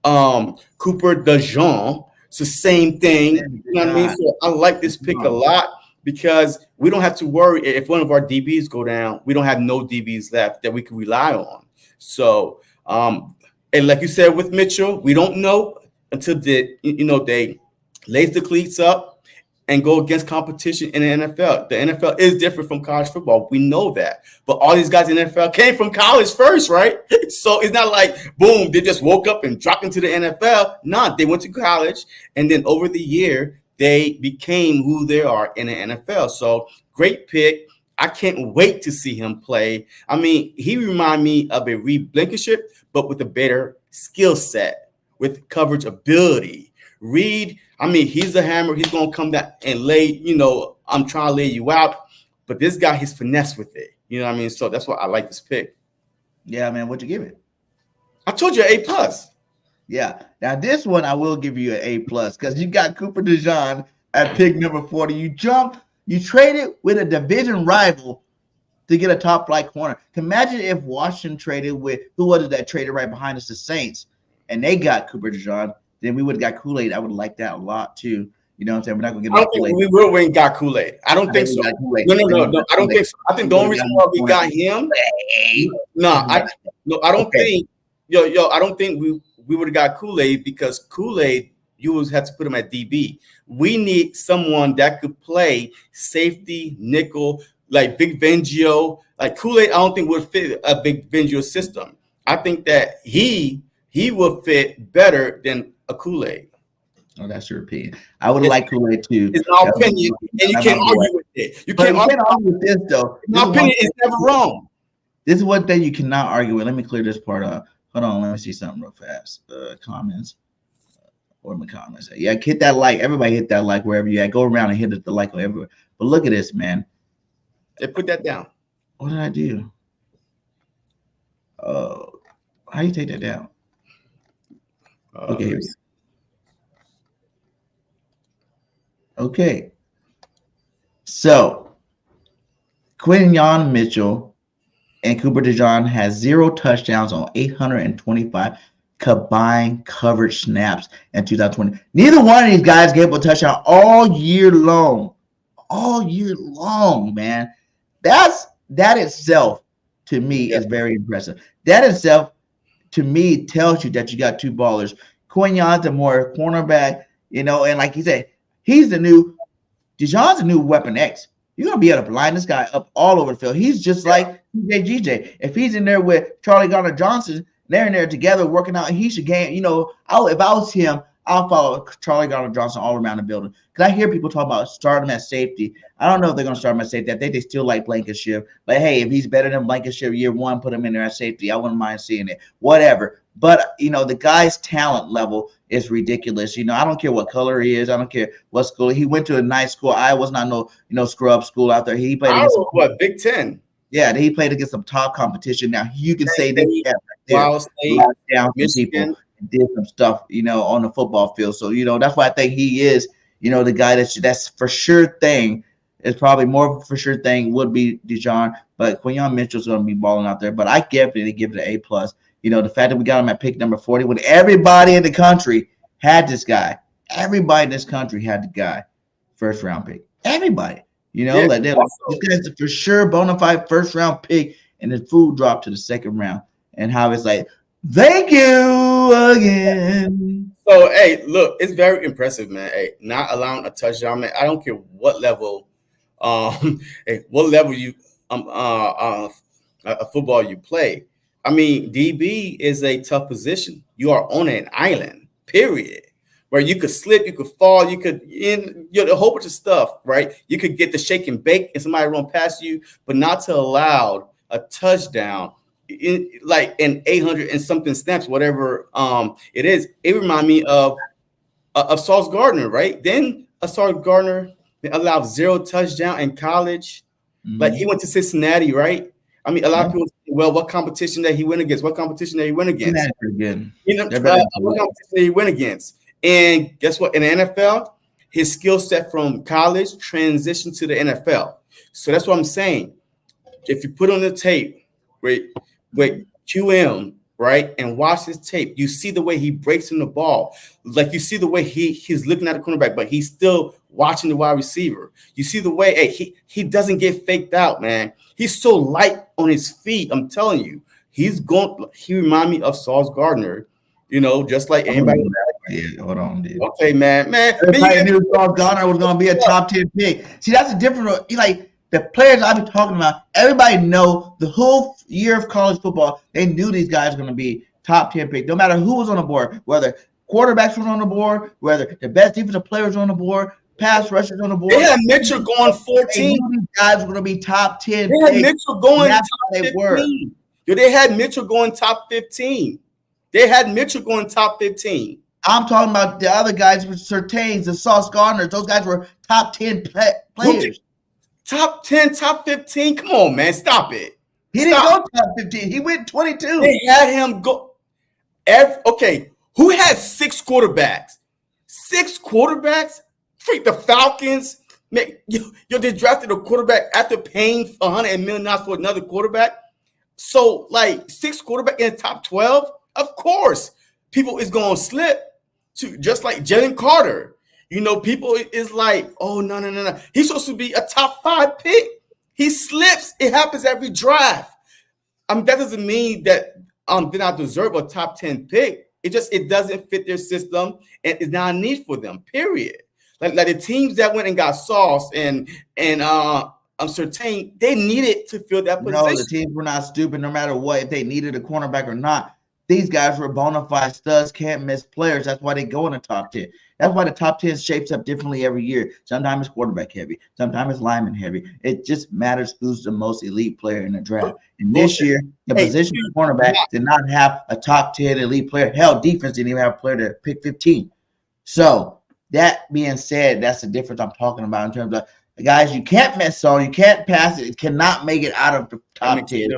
Cooper DeJean, it's the same thing. You know what I mean? So I like this pick a lot because we don't have to worry if one of our DBs go down. We don't have no DBs left that we can rely on. So, and like you said with Mitchell, we don't know until they lace the cleats up and go against competition in the NFL. The NFL is different from college football. We know that. But all these guys in the NFL came from college first, right? So it's not like, boom, they just woke up and dropped into the NFL. Nah, they went to college, and then over the year, they became who they are in the NFL. So great pick. I can't wait to see him play. I mean, he reminds me of a Reed Blankenship, but with a better skill set, with coverage ability. Reed, I mean, he's a hammer. He's going to come down and lay, I'm trying to lay you out. But this guy, he's finesse with it. You know what I mean? So that's why I like this pick. Yeah, man. What'd you give it? I told you A+. Yeah. Now, this one, I will give you an A+, because you got Cooper DeJean at pick number 40. You traded with a division rival to get a top flight corner. Imagine if Washington traded with, who was it that traded right behind us, the Saints, and they got Cooper DeJean, then we would have got Kool-Aid. I would like that a lot too. You know what I'm saying? We're not gonna get. I don't think we will win. Got Kool-Aid. I don't think so. No. I don't think so. I think the only reason why we got him. I don't think. I don't think we would have got Kool-Aid, because Kool-Aid, you would have to put him at DB. We need someone that could play safety, nickel, like Vic Fangio. Like Kool-Aid, I don't think would fit a Vic Fangio system. I think that he will fit better than a Kool-Aid. Oh, that's your opinion. I would like Kool-Aid too. It's my opinion, and you can't argue with it. You can't argue with this, though. My opinion is never wrong. This is one thing you cannot argue with. Let me clear this part up. Hold on, let me see something real fast. Comments. Or my comments. Yeah, hit that like. Everybody hit that like wherever you at. Go around and hit the like everywhere. But look at this, man. They put that down. What did I do? How you take that down? Okay, here we go. Okay. So, Quinyon Mitchell and Cooper DeJean has 0 touchdowns on 825 combined coverage snaps in 2020. Neither one of these guys gave a touchdown all year long. All year long, man. That itself to me is very impressive. That itself to me tells you that you got two ballers. Quignon's a more cornerback, and like he said, he's the new Dijon's a new weapon X. You're gonna be able to line this guy up all over the field. He's just like GJ. If he's in there with Charlie Garner Johnson, they're in there together working out, and he should gain. If I was him, I'll follow Charlie Garner Johnson all around the building. Because I hear people talk about starting at safety. I don't know if they're going to start him at safety. I think they still like Blankenship. But hey, if he's better than Blankenship year one, put him in there at safety. I wouldn't mind seeing it. Whatever. But, the guy's talent level is ridiculous. I don't care what color he is. I don't care what school. He went to a nice school. Iowa's not no scrub school out there. He played against Big Ten. Yeah, he played against some top competition. Now, you can say that he down people. Did some stuff, on the football field. So, that's why I think he is, the guy that's for sure thing is probably more for sure thing would be Dijon, but Quinyon Mitchell's going to be balling out there. But I definitely give it an A+. The fact that we got him at pick number 40 when everybody in the country had this guy. Everybody in this country had the guy first round pick. Everybody, like they're like, this guy's for sure bona fide first round pick, and the food dropped to the second round. And how it's like, thank you again. So, hey, look, it's very impressive, man. Hey, not allowing a touchdown, man. I don't care what level, you, football you play. I mean, DB is a tough position. You are on an island, period, where you could slip, you could fall, you could, a whole bunch of stuff, right? You could get the shake and bake and somebody run past you, but not to allow a touchdown. Like in 800 and something snaps, whatever it is, it reminded me of Sauce Gardner, right? Then Sauce Gardner allowed 0 touchdown in college. Mm-hmm. Like he went to Cincinnati, right? I mean, a lot of people say, well, what competition that he went against? What competition that he went against? What competition that he went against? And guess what? In the NFL, his skill set from college transitioned to the NFL. So that's what I'm saying. If you put on the tape, right? With QM, right, and watch his tape, you see the way he breaks in the ball. Like you see the way he's looking at the cornerback, but he's still watching the wide receiver. You see the way he doesn't get faked out, man. He's so light on his feet. I'm telling you, he remind me of Sauce Gardner, just like anybody. Yeah, hold on, dude. Okay, man. Everybody knew Sauce Gardner was going to be a top 10 pick. See, that's a different. The players I've been talking about, everybody know the whole year of college football, they knew these guys were going to be top 10 pick, no matter who was on the board, whether quarterbacks were on the board, whether the best defensive players were on the board, pass rushers on the board. They had Mitchell going 14. They knew these guys were going to be top 10 They had Mitchell going top 15. They had Mitchell going top 15. They had Mitchell going top 15. I'm talking about the other guys with Surtains and Sauce Gardners. Those guys were top 10 players. Top 10, top 15. Come on, man. Stop it. He didn't go top 15. He went 22. They had him go. Okay. Who had 6 quarterbacks? 6 quarterbacks? Freak the Falcons. Man, they drafted a quarterback after paying $100 million for another quarterback. So, 6 quarterback in the top 12? Of course. People is going to slip to just like Jalen Carter. People is like, oh, no. He's supposed to be a top 5 pick. He slips. It happens every draft. That doesn't mean that they not deserve a top 10 pick. It doesn't fit their system, and it's not a need for them, period. Like the teams that went and got Sauce and Surtain, they needed to fill that position. No, the teams were not stupid no matter what, if they needed a cornerback or not. These guys were bona fide studs, can't miss players. That's why they go in the top 10. That's why the top 10 shapes up differently every year. Sometimes it's quarterback heavy. Sometimes it's lineman heavy. It just matters who's the most elite player in the draft. And this year, the position of cornerback did not have a top 10 elite player. Hell, defense didn't even have a player to pick 15. So that being said, that's the difference I'm talking about in terms of guys you can't miss on, you can't pass it, it cannot make it out of the top 10.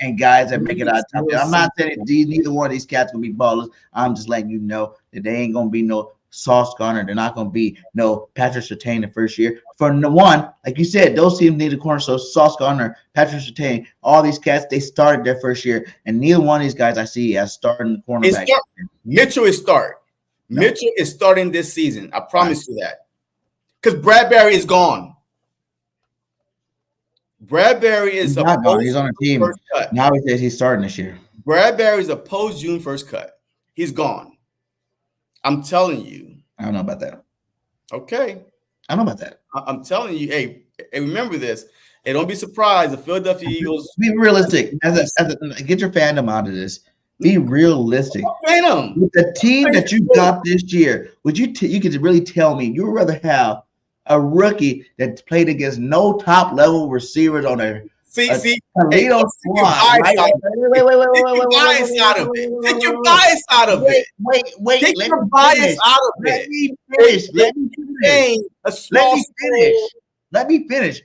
And guys that make it out of top 10. I'm not saying neither one of these cats gonna be ballers. I'm just letting you know that they ain't gonna be no Sauce Gardner. They're not gonna be no Patrick Surtain the first year. For the one, like you said, those teams need a corner. So Sauce Gardner, Patrick Surtain, all these cats, they started their first year, and neither one of these guys I see as starting the cornerback. Mitchell is start. No. Mitchell is starting this season. I promise you that. Because Bradbury is gone. Bradbury is He's a not gone. He's on a team. first cut. Now he says he's starting this year. Bradbury is a post June first cut. He's gone. I'm telling you. I don't know about that. Okay. I don't know about that. I'm telling you. Hey, remember this. Hey, don't be surprised. The Philadelphia Eagles. Be realistic. Get your fandom out of this. Be realistic. Phantom. With the team that you got this year, would you could really tell me you would rather have a rookie that played against no top level receivers on a Toledo squad? Wait, bias out of it. Take your bias out of it. Wait. Take your bias out of it. Let me finish.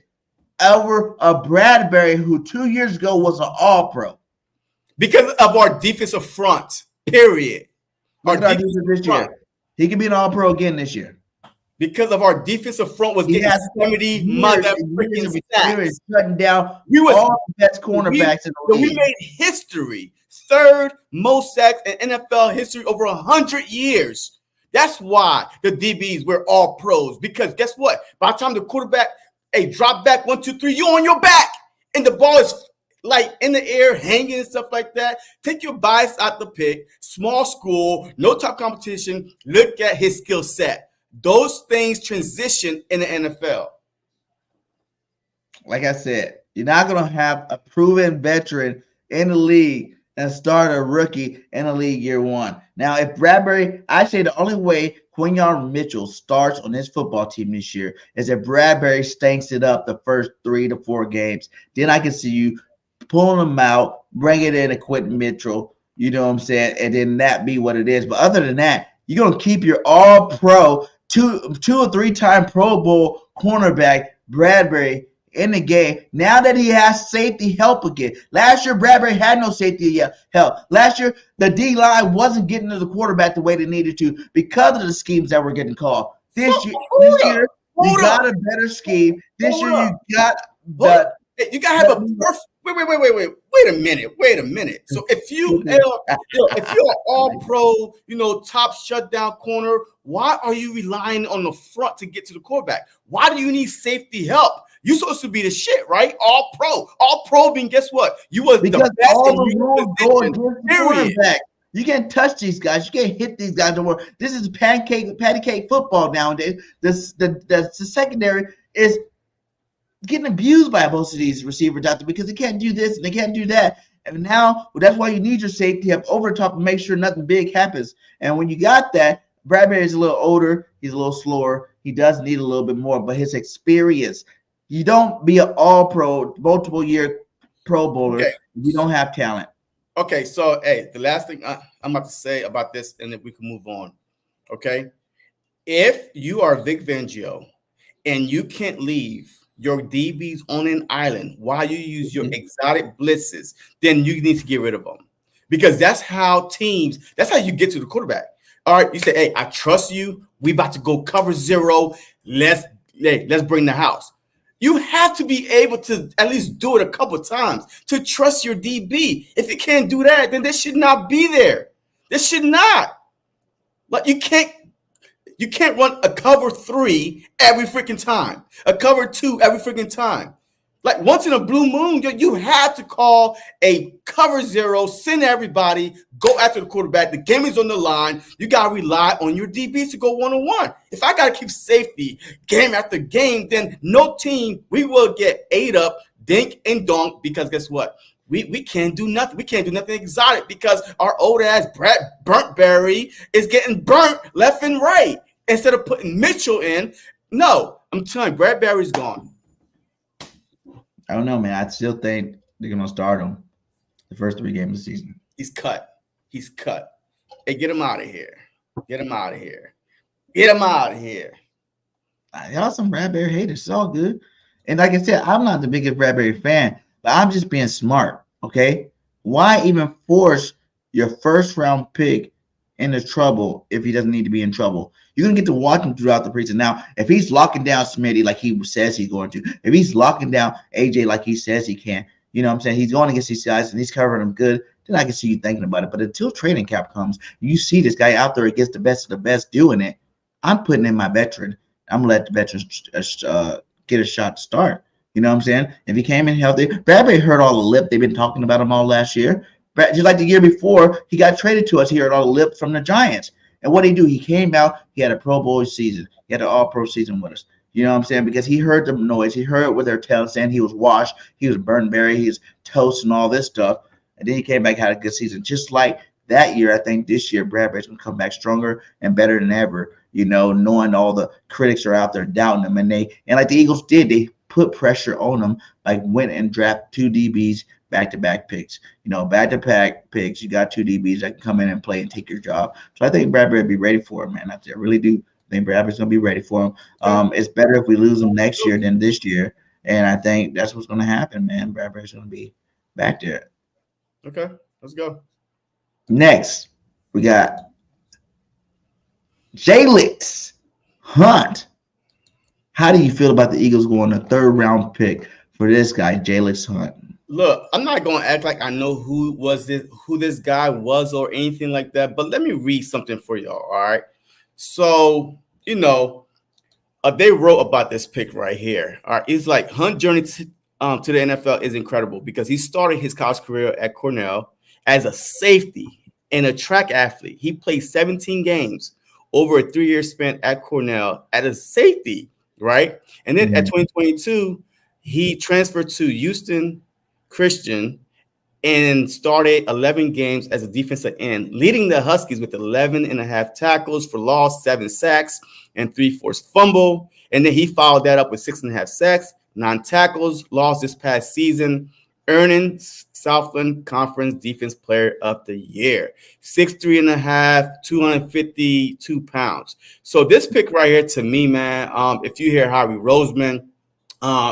Over a Bradbury who 2 years ago was an All-Pro. Because of our defensive front, period. Our defensive front. He can be an All-Pro again this year. Because of our defensive front was getting 70 mother freaking sacks. Shutting down all the best cornerbacks in the league. We made history. Third most sacks in NFL history over 100 years. That's why the DBs were all pros. Because guess what? By the time the quarterback, drop back 1, 2, 3, you're on your back. And the ball is like in the air, hanging and stuff like that. Take your bias out the pick. Small school, no top competition. Look at his skill set. Those things transition in the NFL. Like I said, you're not going to have a proven veteran in the league and start a rookie in the league year one. Now, if Bradbury, I say the only way Quinyon Mitchell starts on this football team this year is if Bradbury stinks it up the first 3 to 4 games. Then I can see you pulling him out, bring it in to Quinton Mitchell, you know what I'm saying, and then that be what it is. But other than that, you're going to keep your all-pro, two or 3 time Pro Bowl cornerback Bradbury in the game now that he has safety help again. Last year, Bradbury had no safety help. Last year, the D-line wasn't getting to the quarterback the way they needed to because of the schemes that were getting called. This year, you got a better scheme. This year, you got the... You got to have a perfect... Wait a minute. So if you're an all-pro, top shutdown corner, why are you relying on the front to get to the quarterback? Why do you need safety help? You're supposed to be the shit, right? All-pro being, guess what? You was because the best all the rules go against the quarterback. You can't touch these guys. You can't hit these guys no more. This is patty cake football nowadays. The secondary is getting abused by most of these receivers out there because they can't do this and they can't do that. And now that's why you need your safety up over the top to make sure nothing big happens. And when you got that, Bradbury is a little older. He's a little slower. He does need a little bit more, but his experience. You don't be an all-pro, multiple-year Pro Bowler if you don't have talent. Okay, so, the last thing I'm about to say about this, and then we can move on, okay? If you are Vic Fangio and you can't leave your DBs on an island while you use your exotic blitzes, then you need to get rid of them. Because that's how you get to the quarterback. All right, you say, hey, I trust you. We about to go cover 0. Let's bring the house. You have to be able to at least do it a couple of times to trust your DB. If you can't do that, then this should not be there. This should not. Like you can't run a cover 3 every freaking time, a cover 2 every freaking time. Like once in a blue moon, you have to call a cover 0, send everybody, go after the quarterback. The game is on the line. You got to rely on your DBs to go one-on-one. If I got to keep safety game after game, then no team, we will get ate up, dink and donk because guess what? We can't do nothing. We can't do nothing exotic because our old ass Burntberry is getting burnt left and right instead of putting Mitchell in. No, I'm telling you, Bradbury's gone. I don't know, man. I still think they're going to start him the first 3 games of the season. He's cut. Hey, get him out of here. Y'all some Bradbury haters. It's all good. And like I said, I'm not the biggest Bradbury fan, but I'm just being smart, okay? Why even force your first-round pick into trouble if he doesn't need to be in trouble? You're going to get to watch him throughout the preseason. Now, if he's locking down Smitty like he says he's going to, if he's locking down AJ like he says he can, you know what I'm saying, he's going against these guys and he's covering them good, then I can see you thinking about it. But until training camp comes, you see this guy out there against the best of the best doing it, I'm putting in my veteran. I'm going to let the veterans get a shot to start. You know what I'm saying? If he came in healthy, Bradbury heard all the lip. They've been talking about him all last year. Just like the year before, he got traded to us. He heard all the lip from the Giants. And what did he do? He came out. He had a Pro Bowl season. He had an All-Pro season with us. You know what I'm saying? Because he heard the noise. He heard what they're telling, saying he was washed. He was Burnberry. He was toast and all this stuff. And then he came back, had a good season. Just like that year, I think this year, Bradbury's going to come back stronger and better than ever, knowing all the critics are out there doubting him. And like the Eagles did, they put pressure on him, like went and draft 2 DBs, back-to-back picks. Back-to-back picks, you got 2 DBs that can come in and play and take your job. So I think Bradbury will be ready for him, man. I really do think Bradbury's going to be ready for him. It's better if we lose him next year than this year. And I think that's what's going to happen, man. Bradbury's going to be back there. Okay, let's go. Next, we got Jalix Hunt. How do you feel about the Eagles going a 3rd round pick for this guy, Jalix Hunt? Look, I'm not going to act like I know who this guy was or anything like that, but let me read something for y'all, all right? So, they wrote about this pick right here. All right, it's like Hunt's journey to the NFL is incredible because he started his college career at Cornell as a safety and a track athlete. He played 17 games over a 3-year span at Cornell as a safety, right? And then at 2022, he transferred to Houston Christian and started 11 games as a defensive end, leading the Huskies with 11.5 tackles for loss, 7 sacks, and 3 forced fumble. And then he followed that up with 6.5 sacks, 9 tackles lost this past season, earning Southland Conference Defense Player of the Year. 6'3.5", 252 pounds. So this pick right here, to me, man, if you hear Howie Roseman,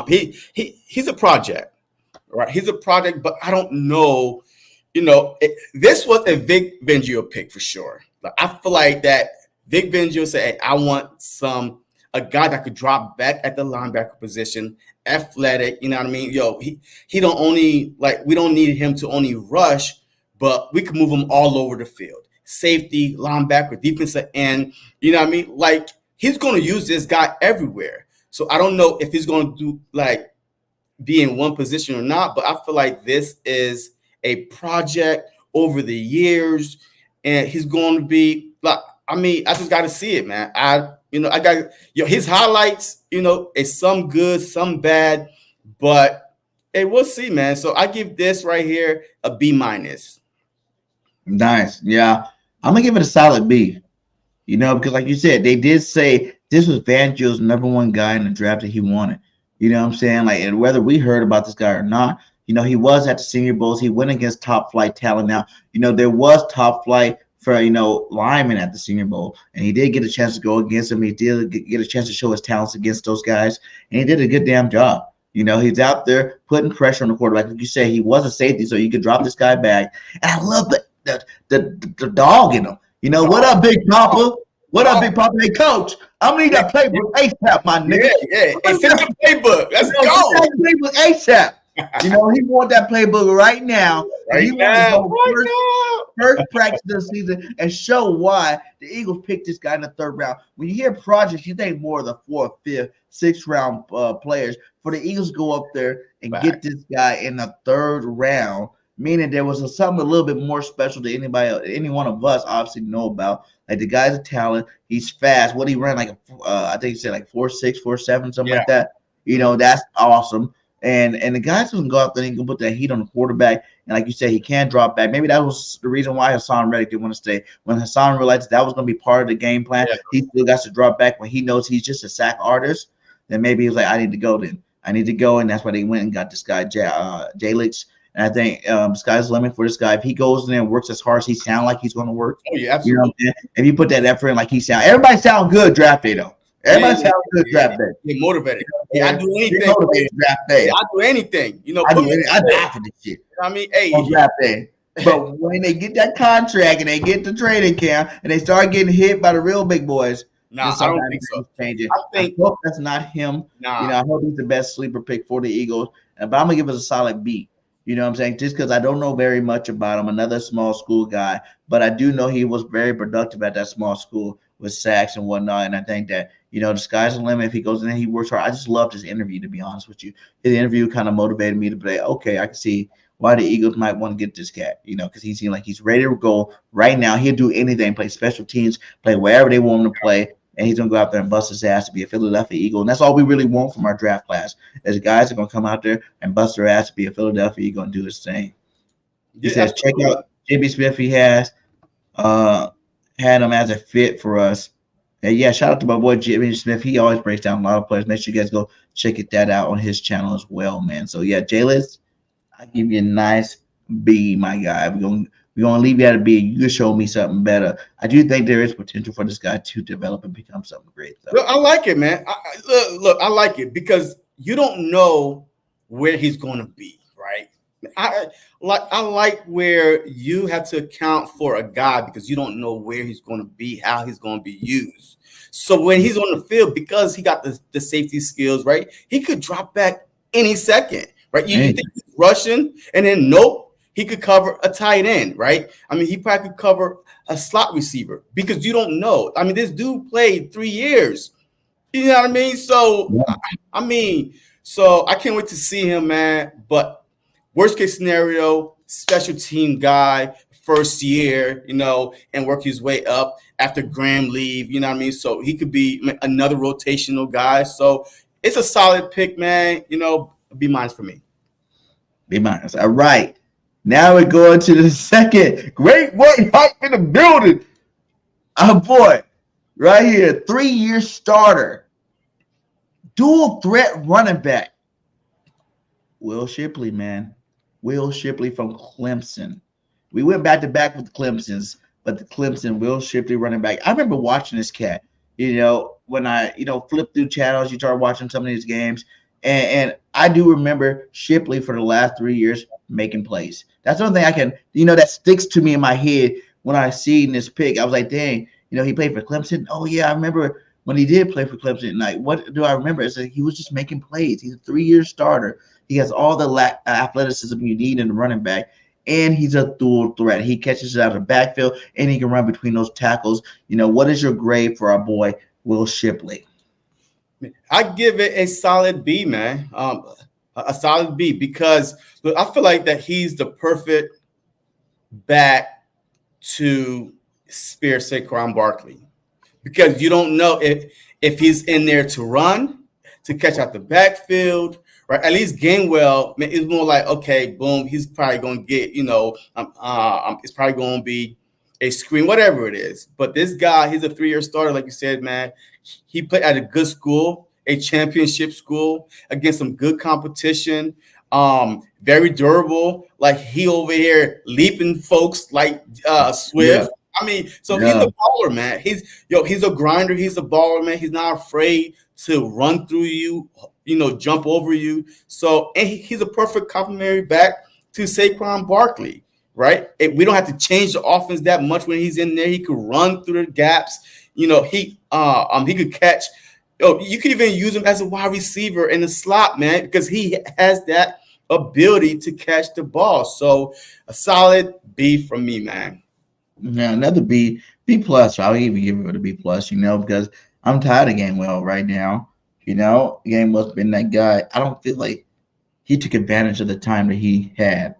he's a project. Right, he's a project, but I don't know. This was a Vic Fangio pick for sure. Like, I feel like that Vic Fangio said, "Hey, I want a guy that could drop back at the linebacker position, athletic." You know what I mean? He don't only we don't need him to only rush, but we can move him all over the field. Safety, linebacker, defensive end. You know what I mean? Like, he's going to use this guy everywhere. So I don't know if he's going to do be in one position or not, but I feel like this is a project over the years, and he's going to be I just got to see it, man. I got his highlights. It's some good, some bad, but hey, we'll see, man. So I give this right here a B-. Nice, yeah. I'm gonna give it a solid B. Because like you said, they did say this was Fangio's #1 guy in the draft that he wanted. You know what I'm saying? And whether we heard about this guy or not, he was at the Senior Bowls. He went against top flight talent. Now, there was top flight for, linemen at the Senior Bowl, and he did get a chance to go against him. He did get a chance to show his talents against those guys, and he did a good damn job. He's out there putting pressure on the quarterback. Like you say, he was a safety, so you could drop this guy back. And I love the dog in him. What up, Big Papa? What up, Big Papa? Hey, Coach, I'm gonna need that playbook ASAP, my nigga. Yeah. Hey, send the playbook. Let's go. That playbook ASAP. He want that playbook right now. He wants to go first practice of the season and show why the Eagles picked this guy in the 3rd round. When you hear projects, you think more of the 4th, 5th, 6th round players. For the Eagles to go up there and get this guy in the 3rd round, meaning there was something a little bit more special to any one of us obviously know about. Like, the guy's a talent. He's fast. What he ran I think he said 4.6, 4.7, something like that. That's awesome. And the guys can go out there and he can put that heat on the quarterback. And like you said, he can drop back. Maybe that was the reason why Hassan Reddick didn't want to stay. When Hassan realized that was going to be part of the game plan, he still got to drop back when he knows he's just a sack artist. Then maybe he was like, I need to go then. I need to go. And that's why they went and got this guy, Jalix. And I think sky's the limit for this guy. If he goes in there and works as hard as he sounds like he's going to work. Oh, yeah, absolutely. If you put that effort in like he sounds. Everybody sounds good draft day, though. Everybody sounds good draft day. Get motivated. I do anything. Draft day. I do anything. I die for this shit. I mean, hey. On draft day. But when they get that contract and they get the training camp and they start getting hit by the real big boys, I don't think so. I hope that's not him. I hope he's the best sleeper pick for the Eagles. But I'm gonna give it a solid B. You know what I'm saying? Just because I don't know very much about him, another small school guy, but I do know he was very productive at that small school with sacks and whatnot. And I think that, the sky's the limit if he goes in there, he works hard. I just loved his interview, to be honest with you. His interview kind of motivated me to be like, okay, I can see why the Eagles might want to get this cat, because he seemed like he's ready to go right now. He'll do anything, play special teams, play wherever they want him to play, and he's going to go out there and bust his ass to be a Philadelphia Eagle. And that's all we really want from our draft class, is guys are going to come out there and bust their ass to be a Philadelphia Eagle and do his thing. He says, check out J.B. Smith. He has had him as a fit for us. And yeah, shout out to my boy J.B. Smith. He always breaks down a lot of players. Make sure you guys go check that out on his channel as well, man. So yeah, J-Liz, I give you a nice B, my guy. We're gonna leave you at a B. You can show me something better. I do think there is potential for this guy to develop and become something great. So. Look, I like it, man. Look, I like it because you don't know where he's going to be, right? I like where you have to account for a guy because you don't know where he's going to be, how he's going to be used. So when he's on the field, because he got the safety skills, right? He could drop back any second, right? You think he's rushing, and then nope, he could cover a tight end, right? I mean, he probably could cover a slot receiver because you don't know. I mean, this dude played 3 years. You know what I mean? So, so I can't wait to see him, man. But worst case scenario, special team guy, first year, and work his way up after Graham leave, you know what I mean? So he could be another rotational guy. So it's a solid pick, man. B- for me. B-. All right. Now we're going to the second great white hype in the building. Our boy, right here, 3-year starter, dual threat running back, Will Shipley, man. Will Shipley from Clemson. We went back to back with the Clemsons, but the Clemson Will Shipley running back. I remember watching this cat, when I, flipped through channels, you start watching some of these games. And I do remember Shipley for the last 3 years making plays. That's the only thing I can, that sticks to me in my head when I seen this pick. I was like, dang, he played for Clemson. Oh, yeah, I remember when he did play for Clemson. Like, what do I remember? It's like he was just making plays. He's a 3-year starter. He has all the athleticism you need in the running back, and he's a dual threat. He catches it out of the backfield, and he can run between those tackles. What is your grade for our boy Will Shipley? I give it a solid B, man. A solid B because look, I feel like that he's the perfect back to spear Saquon Barkley because you don't know if he's in there to run, to catch out the backfield, right? At least Gainwell, man, it's more like, okay, boom, he's probably going to get, it's probably going to be a screen, whatever it is. But this guy, he's a 3-year starter, like you said, man. He played at a good school, a championship school, against some good competition. Very durable. Like he over here leaping folks like Swift. Yeah. I mean, so he's a baller, man. He's a grinder. He's a baller, man. He's not afraid to run through you, jump over you. So and he's a perfect complementary back to Saquon Barkley, right? We don't have to change the offense that much when he's in there. He could run through the gaps. He could catch. You could even use him as a wide receiver in the slot, man, because he has that ability to catch the ball. So a solid B from me, man. Yeah, another B plus. I'll even give it a B plus, because I'm tired of Gainwell right now. Gainwell's been that guy. I don't feel like he took advantage of the time that he had,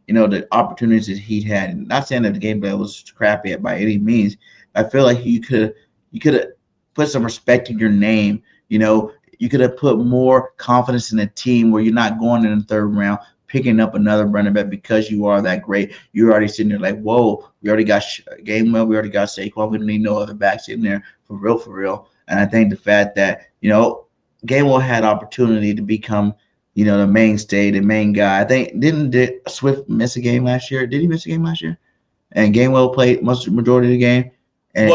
the opportunities that he had. Not saying that the Gainwell was crappy by any means. I feel like you could have put some respect in your name. You could have put more confidence in the team where you're not going in the 3rd round, picking up another running back because you are that great. You're already sitting there like, whoa, we already got Gainwell, we already got Saquon. We don't need no other backs in there for real. And I think the fact that, Gainwell had opportunity to become, the mainstay, the main guy. I think, did Swift miss a game last year? Did he miss a game last year? And Gainwell played majority of the game. And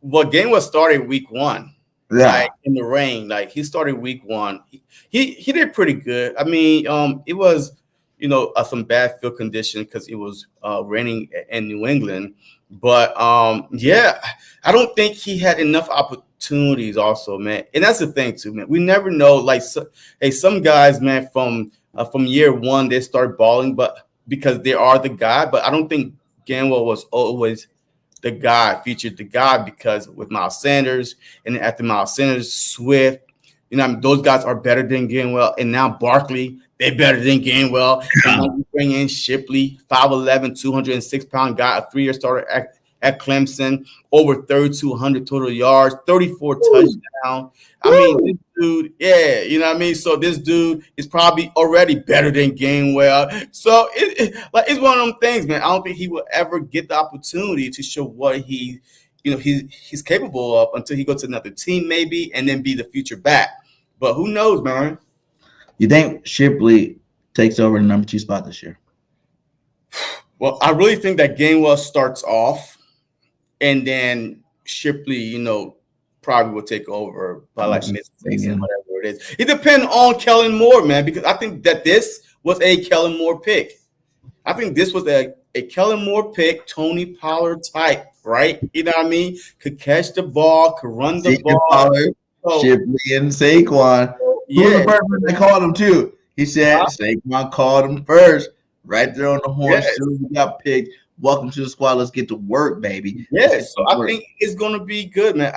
Gainwell started week 1. Yeah. Like in the rain, like he started week 1. He did pretty good. I mean, it was, some bad field condition because it was raining in New England. But I don't think he had enough opportunities also, man. And that's the thing too, man. We never know. Like, some guys, man, from year 1, they start balling, but because they are the guy. But I don't think Gainwell was always the guy, featured the guy, because with Miles Sanders and after Miles Sanders, Swift, you know, I mean, those guys are better than Gainwell, and now Barkley, they're better than Gainwell. And now you bring in Shipley, 5'11", 206-pound guy, a 3-year starter at Clemson, over 3,200 total yards, 34 touchdowns. I mean, this dude, yeah, you know what I mean? So this dude is probably already better than Gainwell. So it's one of them things, man. I don't think he will ever get the opportunity to show what he's capable of until he goes to another team maybe and then be the future back. But who knows, man? You think Shipley takes over the number 2 spot this year? Well, I really think that Gainwell starts off, and then Shipley, you know, probably will take over by like mid-season, whatever it is. It depends on Kellen Moore, man, because I think that this was a Kellen Moore pick. I think this was a Kellen Moore pick, Tony Pollard type, right? You know what I mean? Could catch the ball, could run the ball. Pollard, Shipley, and Saquon. Who was the first one they called him too? He said Saquon called him first, right there on the horn. As soon as he got picked, welcome to the squad. Let's get to work, baby. Yes, so I think it's going to be good, man.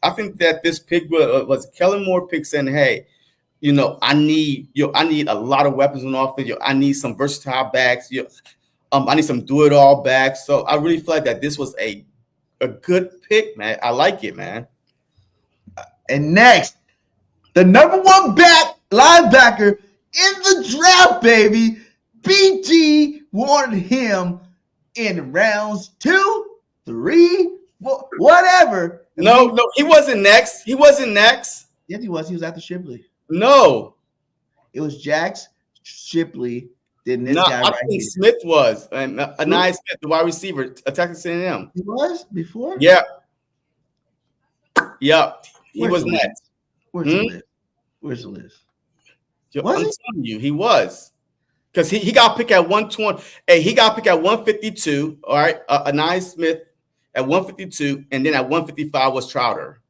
I think that this pick was Kellen Moore pick saying, hey, you know, I need a lot of weapons on offense. I need some versatile backs. I need some do-it-all backs. So I really feel like that this was a good pick, man. I like it, man. And next, the number 1 linebacker in the draft, baby. BG wanted him in rounds 2, 3, 4, whatever. No, he wasn't next. He wasn't next. Yes, he was. He was after Shipley. No. It was Jax, Shipley, then this guy I right think here. Smith was. And Anaya Smith, the wide receiver, Texas A&M. He was before? Yeah. He Where's was the next. Where's the list? Where's the list? I'm telling you, he was. Because he got picked at 120. Hey, he got picked at 152. All right. Anaya Smith at 152. And then at 155 was Trouter.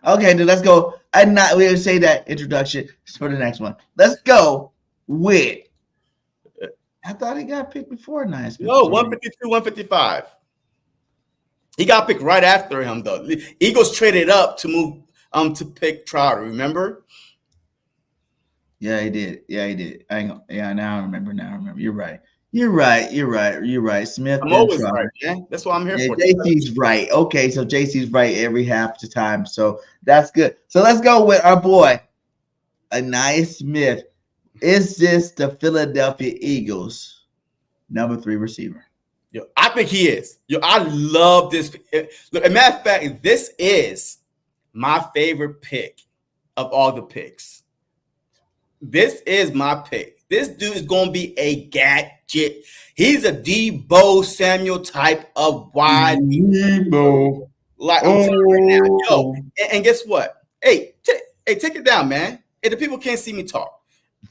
Okay, then let's go. We didn't say that introduction for the next one. Let's go with. I thought he got picked before Nice. No, 152, 155. He got picked right after him, though. Eagles traded up to move to pick Trouter. Remember? Yeah, he did. Yeah, he did. Now I remember. You're right. Smith. I'm always right, man. That's what I'm here for. JC's right. Okay, so JC's right every half the time. So that's good. So let's go with our boy, Anaya Smith. Is this the Philadelphia Eagles number 3 receiver? Yo, I think he is. Yo, I love this. Look, as a matter of fact, this is my favorite pick of all the picks. This is my pick. This dude is going to be a gadget. He's a Deebo Samuel type of wide. Deebo. Like I'm telling you right now. Yo, and guess what? Hey, take it down, man. Hey, the people can't see me talk.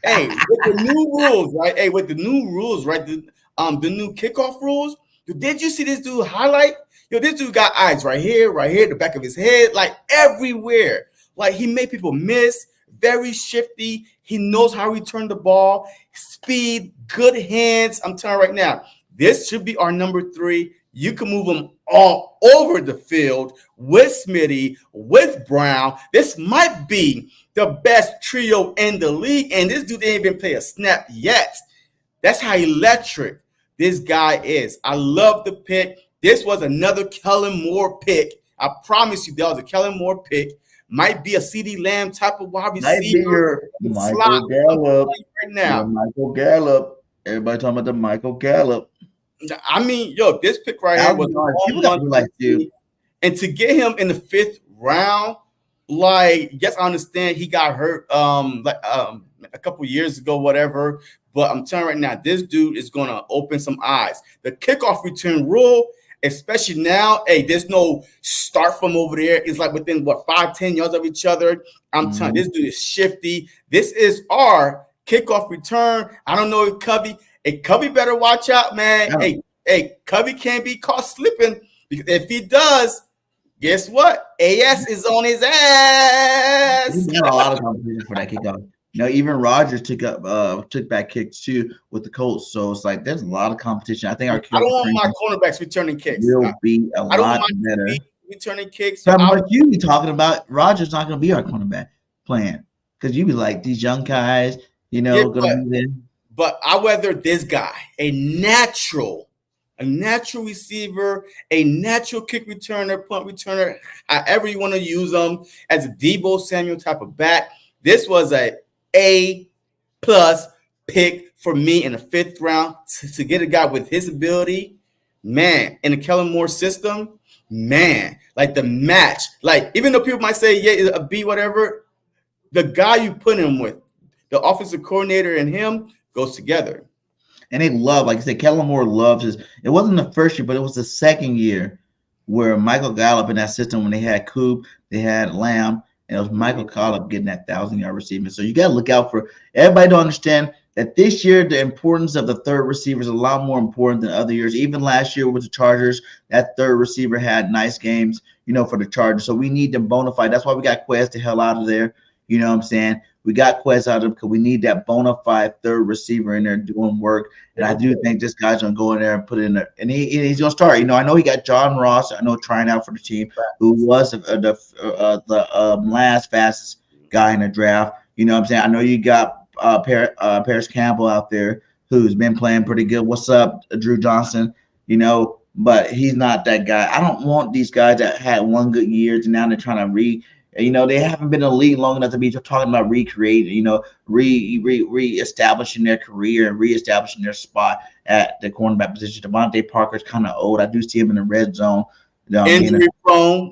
Hey, with the new rules, right? Hey, with the new rules, right? The new kickoff rules. Did you see this dude highlight? Yo, this dude got eyes right here, the back of his head, like everywhere. Like he made people miss. Very shifty. He knows how to return the ball. Speed, good hands. I'm telling you right now, this should be our number 3. You can move him all over the field with Smitty, with Brown. This might be the best trio in the league, and this dude didn't even play a snap yet. That's how electric this guy is. I love the pick. This was another Kellen Moore pick. I promise you, that was a Kellen Moore pick. Might be a CD Lamb type of wide receiver. Michael Gallup. Right now. Michael Gallup. Everybody talking about the Michael Gallup. I mean, yo, this pick right here was like dude. And to get him in the 5th round, like, yes, I understand he got hurt a couple years ago, whatever. But I'm telling you right now, this dude is gonna open some eyes. The kickoff return rule, especially now, hey, there's no start from over there. It's like within 5-10 yards of each other. I'm telling you, this dude is shifty. This is our kickoff return. I don't know if Covey. Hey, Covey better watch out, man. Hey, Covey can't be caught slipping, because if he does, guess what? AS is on his ass. He's got a lot of competition for that kickoff. Even Rodgers took back kicks too with the Colts. So it's like there's a lot of competition. I think our I don't want my cornerbacks returning kicks. will be a I don't lot want my better. returning kicks. How much you be talking about? Rodgers not going to be our cornerback playing because you be like these young guys, going to be there. But I whether this guy, a natural receiver, a natural kick returner, punt returner, however you want to use them, as a Deebo Samuel type of back. This was A+ pick for me in the 5th round to get a guy with his ability, man, in the Kellen Moore system, man, like the match. Like, even though people might say, yeah, a B, whatever, the guy you put him with, the offensive coordinator and him goes together. And they love, like I said, Kellen Moore loves his. It wasn't the first year, but it was the second year where Michael Gallup in that system, when they had Coop, they had Lamb, and it was Michael Gallup getting that 1,000-yard receiving. So you got to look out for everybody to understand that this year the importance of the third receiver is a lot more important than other years. Even last year with the Chargers, that third receiver had nice games, for the Chargers. So we need them bona fide. That's why we got Quez the hell out of there. You know what I'm saying? We got Quez out of them because we need that bona fide third receiver in there doing work. And I do think this guy's going to go in there and put it in there. And he's going to start. I know he got John Ross, trying out for the team, who was the last fastest guy in the draft. You know what I'm saying? I know you got Paris Campbell out there who's been playing pretty good. What's up, Drew Johnson? But he's not that guy. I don't want these guys that had one good year and now they're trying to they haven't been in the league long enough to be talking about recreating, re-establishing their career and re-establishing their spot at the cornerback position. Devontae Parker's kind of old. I do see him in the red zone. Injury prone.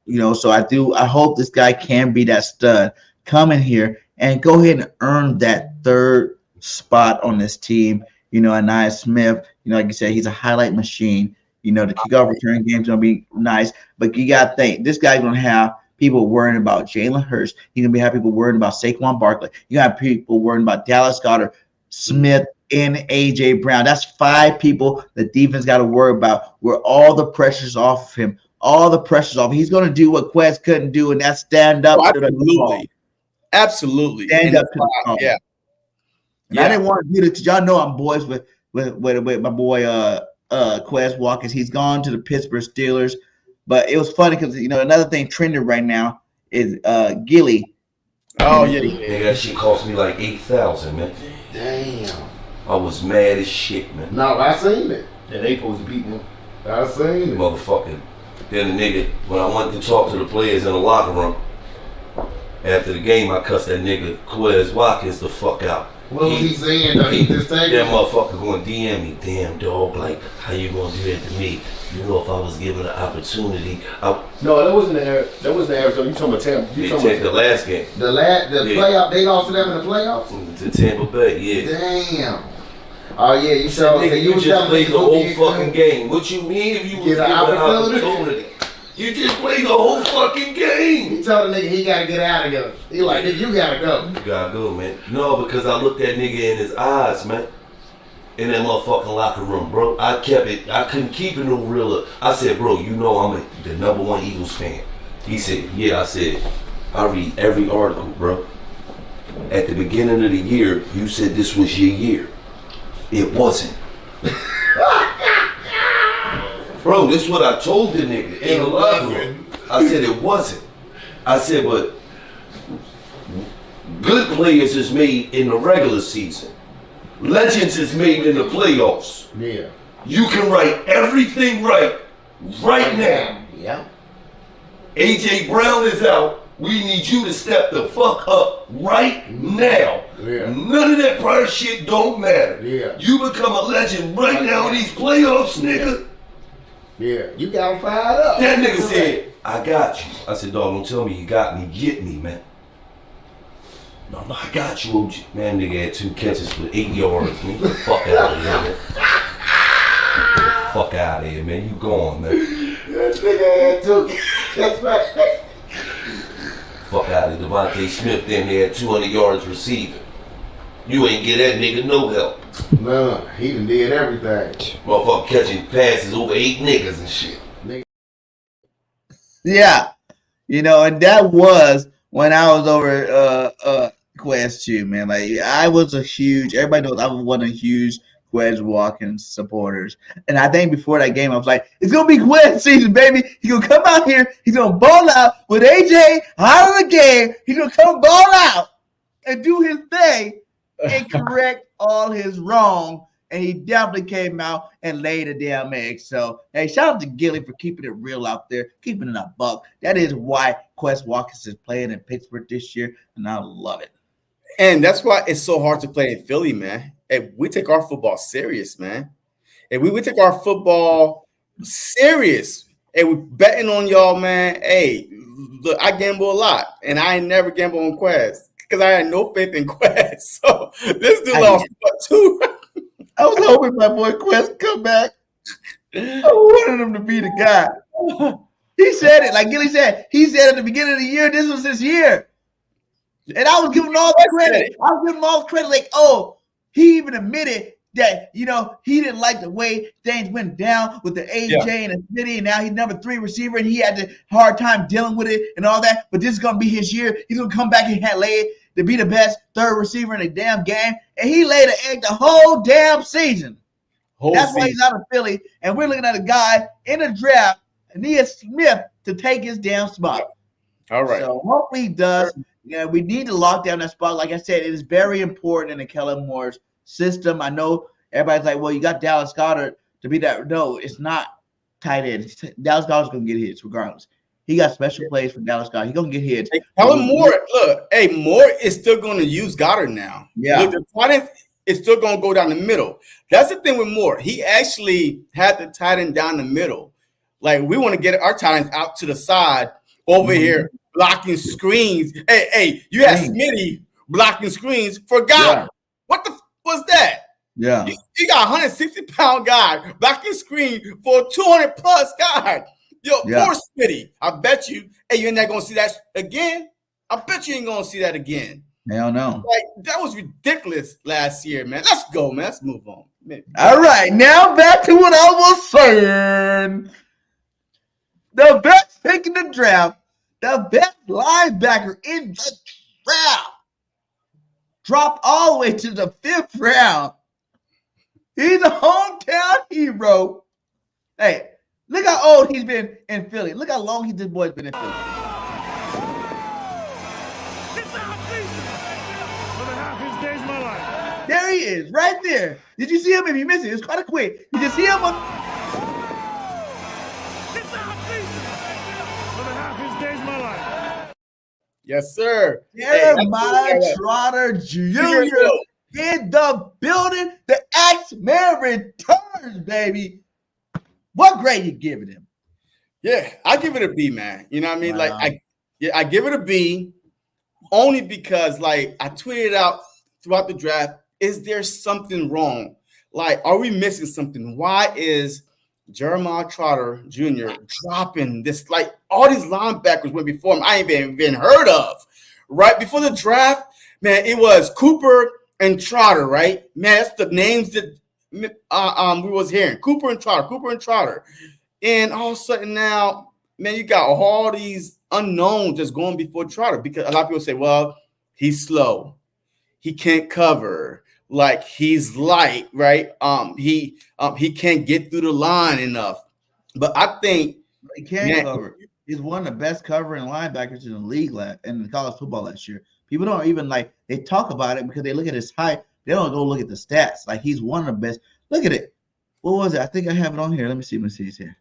Yeah. So I hope this guy can be that stud. Come in here and go ahead and earn that third spot on this team. Anaya Smith, like you said, he's a highlight machine. The kickoff return game is going to be nice. But you got to think, this guy's going to have people worrying about Jalen Hurts. He's going to have people worrying about Saquon Barkley. You got people worrying about Dallas Goedert, Smith, and A.J. Brown. That's 5 people the defense got to worry about where all the pressure's off of him. All the pressure's off. He's going to do what Quez couldn't do, and that's stand up to the call. Absolutely. Stand up to the call. Yeah. And I didn't want to do this because y'all know I'm boys with my boy Quez Watkins. He's gone to the Pittsburgh Steelers, but it was funny because another thing trending right now is Gilly. Oh yeah. Nigga, that shit cost me like $8,000, man. Damn. I was mad as shit, man. No, I seen it. Yeah, they supposed to beat him. I seen it. Motherfucking. Then the nigga, when I went to talk to the players in the locker room after the game, I cussed that nigga Quez Watkins the fuck out. What was he saying though? He just taking that motherfucker going DM me, damn dog, like how you gonna do that to me? If I was given an opportunity, No, that wasn't the Arizona. You talking about Tampa? You talking about the last game? The playoff. They lost to them in the playoffs. To Tampa Bay, yeah. Damn. Oh yeah, you saw. Nigga, you just played the whole fucking game. What you mean if you was given an opportunity? You just played the whole fucking game. He told the nigga he gotta get out of here. He like, nigga, you gotta go. You gotta go, man. No, because I looked that nigga in his eyes, man. In that motherfucking locker room, bro. I couldn't keep it no realer. I said, bro, I'm the #1 Eagles fan. He said, yeah. I said, I read every article, bro. At the beginning of the year, you said this was your year. It wasn't. Bro, this is what I told the nigga in the locker room. I said it wasn't. I said, but good players is made in the regular season. Legends is made in the playoffs. Yeah. You can write everything right now. Yeah. A.J. Brown is out. We need you to step the fuck up right now. Yeah. None of that prior shit don't matter. Yeah. You become a legend right now in these playoffs, nigga. Yeah. You got him fired up. That nigga said, I got you. I said, dog, don't tell me you got me. Get me, man. No, I got you, OG. Man, nigga had 2 catches for 8 yards. Man. Get the fuck out of here, man. Get the fuck out of here, man. You gone, man. That nigga had 2 catches. Right. Fuck out of here. Devontae Smith then had 200 yards receiving. You ain't get that nigga no help. Nah, he done did everything. Motherfucker catching passes over 8 niggas and shit. Yeah. And that was when I was over Quest too, man. Like I was a huge. Everybody knows I was one of the huge Quest Watkins supporters, and I think before that game, I was like, "It's gonna be Quest season, baby. He's gonna come out here. He's gonna ball out with AJ out of the game. He's gonna come ball out and do his thing and correct all his wrong." And he definitely came out and laid a damn egg. So, hey, shout out to Gilly for keeping it real out there, keeping it a buck. That is why Quest Watkins is playing in Pittsburgh this year, and I love it. And that's why it's so hard to play in Philly, man. And we take our football serious, man. And we take our football serious. And we're betting on y'all, man. Hey, look, I gamble a lot, and I ain't never gamble on Quest because I had no faith in Quest. So this dude lost too. I was hoping my boy Quest would come back. I wanted him to be the guy. He said it, like Gilly said. He said at the beginning of the year, this was his year. And I was giving him all the credit. I was giving him all the credit. Like, oh, he even admitted that, he didn't like the way things went down with the AJ and the city. And now he's number 3 receiver, and he had the hard time dealing with it and all that. But this is going to be his year. He's going to come back and lay it to be the best 3rd receiver in the damn game. And he laid an egg the whole damn season. That's why he's out of Philly. And we're looking at a guy in the draft, Nia Smith, to take his damn spot. All right. So hopefully he does. Yeah, we need to lock down that spot. Like I said, it is very important in the Kellen Moore's system. I know everybody's like, well, you got Dallas Goedert to be that. No, it's not tight end. Dallas Goedert's going to get hits regardless. He got special plays for Dallas Goedert. He's going to get hits. Hey, Kellen Moore, look, Moore is still going to use Goddard now. Yeah. Look, the tight end is still going to go down the middle. That's the thing with Moore. He actually had the tight end down the middle. Like, we want to get our tight ends out to the side over here blocking screens. Hey, you had Smitty blocking screens for Goddard. Yeah. What the was that? Yeah. You got a 160-pound guy blocking screen for a 200-plus guy. Yo, poor Smitty. I bet you, you're not going to see that again. I bet you ain't going to see that again. Hell no. Like, that was ridiculous last year, man. Let's go, man. Let's move on. All right. Now back to what I was saying. The best pick in the draft, the best linebacker in the draft, dropped all the way to the 5th round. He's a hometown hero. Hey, look how old he's been in Philly. Look how long this boy's been in Philly. There he is, right there. Did you see him? If you missed it, it's kind of quick. Did you see him? Yes, sir. Jeremiah Trotter Jr. in the building. The X-Man returns, baby. What grade you giving him? Yeah, I give it a B, man. You know what I mean? Wow. Like, I give it a B only because, like, I tweeted out throughout the draft, is there something wrong? Like, are we missing something? Why is Jeremiah Trotter Jr. dropping this? Like, all these linebackers went before him I ain't even heard of. Right before the draft, man, it was Cooper and Trotter, right? Man, that's the names that we was hearing. Cooper and Trotter. And all of a sudden now, man, you got all these unknowns just going before Trotter because a lot of people say, well, he's slow. He can't cover. Like, he's light, right? He can't get through the line enough. But I think he can cover. He's one of the best covering linebackers in the league in the college football last year. People don't even they talk about it because they look at his height. They don't go look at the stats. Like, he's one of the best. Look at it. What was it? I think I have it on here. Let me see. It's here.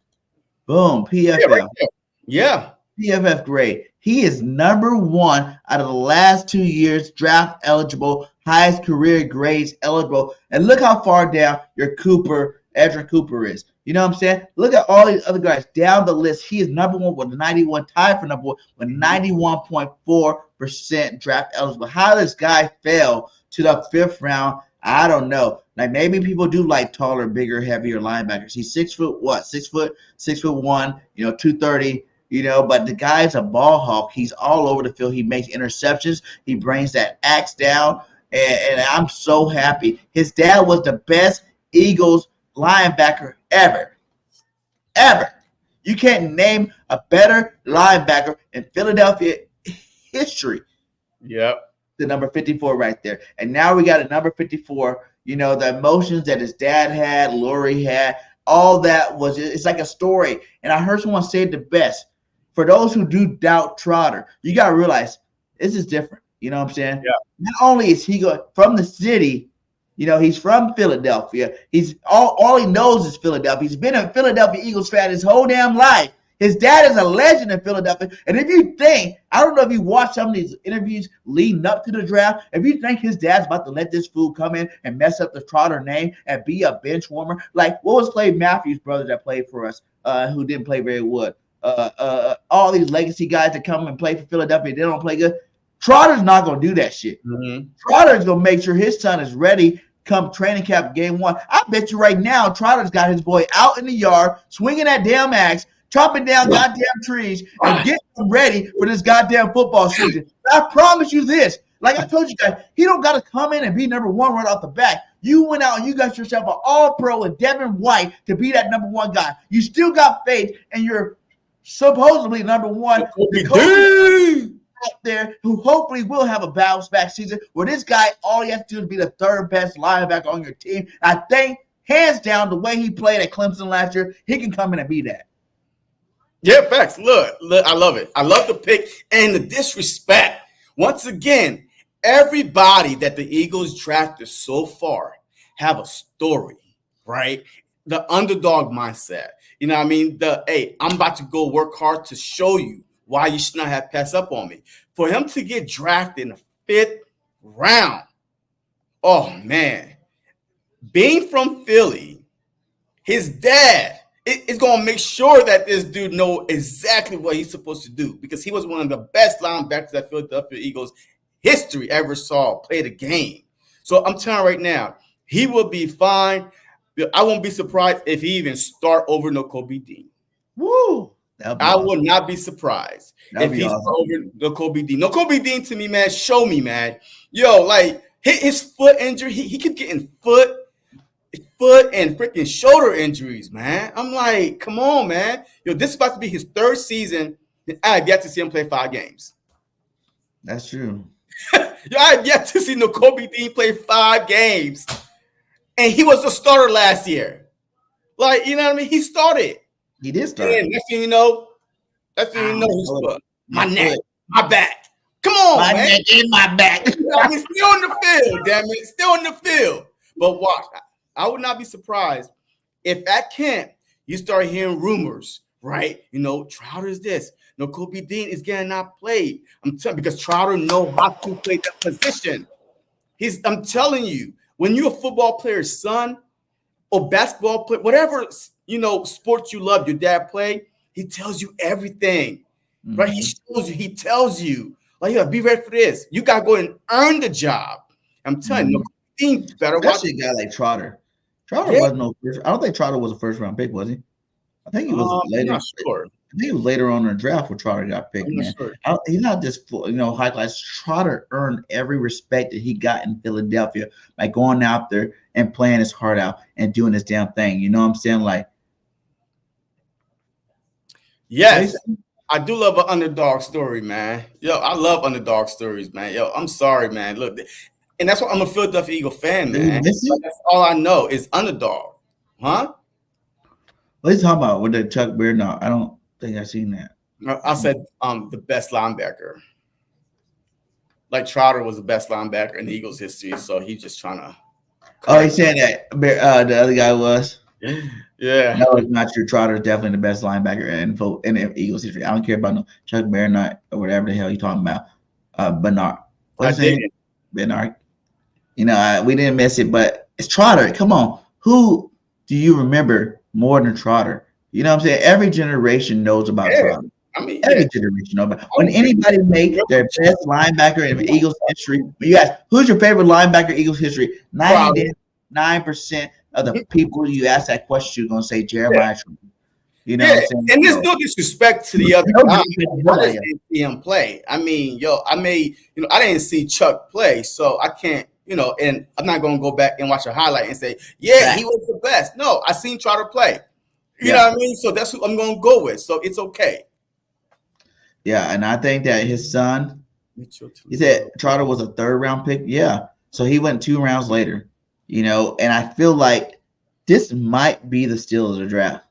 Boom. PFF. Yeah, right there. Yeah. PFF grade. He is number 1 out of the last 2 years draft eligible, highest career grades eligible. And look how far down your Edgerrin Cooper is. You know what I'm saying? Look at all these other guys down the list. He is number 1 with 91, tied for number 1 with 91.4% draft eligible. How this guy fell to the 5th round, I don't know. Like, maybe people do like taller, bigger, heavier linebackers. He's 6 foot, 6'1", 230. But the guy's a ball hawk. He's all over the field. He makes interceptions. He brings that axe down, and I'm so happy. His dad was the best Eagles linebacker ever. You can't name a better linebacker in Philadelphia history. Yep. The number 54 right there. And now we got a number 54. You know, the emotions that his dad had, Lori had, all that was, it's like a story. And I heard someone say it the best. For those who do doubt Trotter, you got to realize this is different. You know what I'm saying? Yeah. Not only is he from the city, you know, he's from Philadelphia. He's all he knows is Philadelphia. He's been a Philadelphia Eagles fan his whole damn life. His dad is a legend in Philadelphia. And if you think, I don't know if you watched some of these interviews leading up to the draft, if you think his dad's about to let this fool come in and mess up the Trotter name and be a bench warmer, like what was Clay Matthews' brother that played for us, who didn't play very well? All these legacy guys that come and play for Philadelphia, they don't play good. Trotter's not going to do that shit. Mm-hmm. Trotter's going to make sure his son is ready come training camp game 1. I bet you right now Trotter's got his boy out in the yard swinging that damn axe, chopping down goddamn trees, and getting them ready for this goddamn football season. I promise you this. Like I told you guys, he don't got to come in and be number 1 right off the bat. You went out and you got yourself an all-pro and Devin White to be that number 1 guy. You still got faith in your supposedly number 1 out there who hopefully will have a bounce back season where this guy, all he has to do is be the 3rd best linebacker on your team. I think, hands down, the way he played at Clemson last year, he can come in and be that. Yeah, facts. Look, I love it. I love the pick and the disrespect. Once again, everybody that the Eagles drafted so far have a story, right? The underdog mindset. You know what I mean? Hey, I'm about to go work hard to show you why you should not have passed up on me. For him to get drafted in the 5th round, oh, man. Being from Philly, his dad is going to make sure that this dude know exactly what he's supposed to do because he was one of the best linebackers that Philadelphia Eagles history ever saw play the game. So I'm telling you right now, he will be fine. I won't be surprised if he even start over Nakobe Dean. Woo! I would not be surprisid if he's over Nakobe Dean. Nakobe Dean to me, man, show me, man. Yo, like his foot injury, he kept getting foot and freaking shoulder injuries, man. I'm like, come on, man. Yo, this is about to be his 3rd season. And I have yet to see him play 5 games. That's true. Yo, I have yet to see Nakobe Dean play 5 games. And he was a starter last year. Like, you know what I mean? He started. He did start. And next thing you know, his foot. My neck, my back. Come on, my man. neck in my back. I mean, still in the field, damn it. Still in the field. But watch, I would not be surprised if at camp you start hearing rumors, right? You know, Trouter's this. Nakobe Dean is getting not played. I'm telling you, because Trouter know how to play that position. I'm telling you, when you're a football player's son or basketball player, whatever, you know, sports you love, your dad play, he tells you everything, right? He shows you, he tells you, like, you gotta be ready for this. You got to go and earn the job. I'm telling you, Dean better watch. Especially a guy like Trotter. Trotter wasn't no first. I don't think Trotter was a 1st round pick, was he? I think he was later. I'm not sure. I think it was later on in the draft where Trotter got picked, man. Sure. He's not just, high class. Trotter earned every respect that he got in Philadelphia by going out there and playing his heart out and doing his damn thing. You know what I'm saying? Like, yes, I do love an underdog story, man. Yo, I love underdog stories, man. Yo, I'm sorry, man. Look, and that's why I'm a Philadelphia Eagle fan, man. That's all I know is underdog. Huh? What are you talking about with the Chuck Beard? No, I don't think I've seen that. I said the best linebacker. Like Trotter was the best linebacker in the Eagles history, so he's just trying to. Oh, he's saying that the other guy was. Yeah. No, it's not true. Trotter is definitely the best linebacker in the Eagles history. I don't care about no Chuck Beard or whatever the hell you're talking about. Bernard. What's his name? Bernard. You know, we didn't miss it, but it's Trotter. Come on. Who do you remember more than Trotter? You know what I'm saying? Every generation knows about Trotter. I mean, every generation knows about. When anybody made their best linebacker in Eagles history, when you ask, who's your favorite linebacker in Eagles history? 99% of the people you ask that question, you're going to say Jeremiah. You know what I'm saying? And there's no disrespect to the other guy. I just didn't see him play. I mean, I didn't see Chuck play, so I can't, and I'm not going to go back and watch a highlight and say, he was the best. No, I seen Trotter play. You know what I mean? So that's who I'm going to go with. So it's okay. Yeah, and I think that his son He said Trotter was a 3rd round pick. Yeah. So he went 2 rounds later, and I feel like this might be the steal of the draft.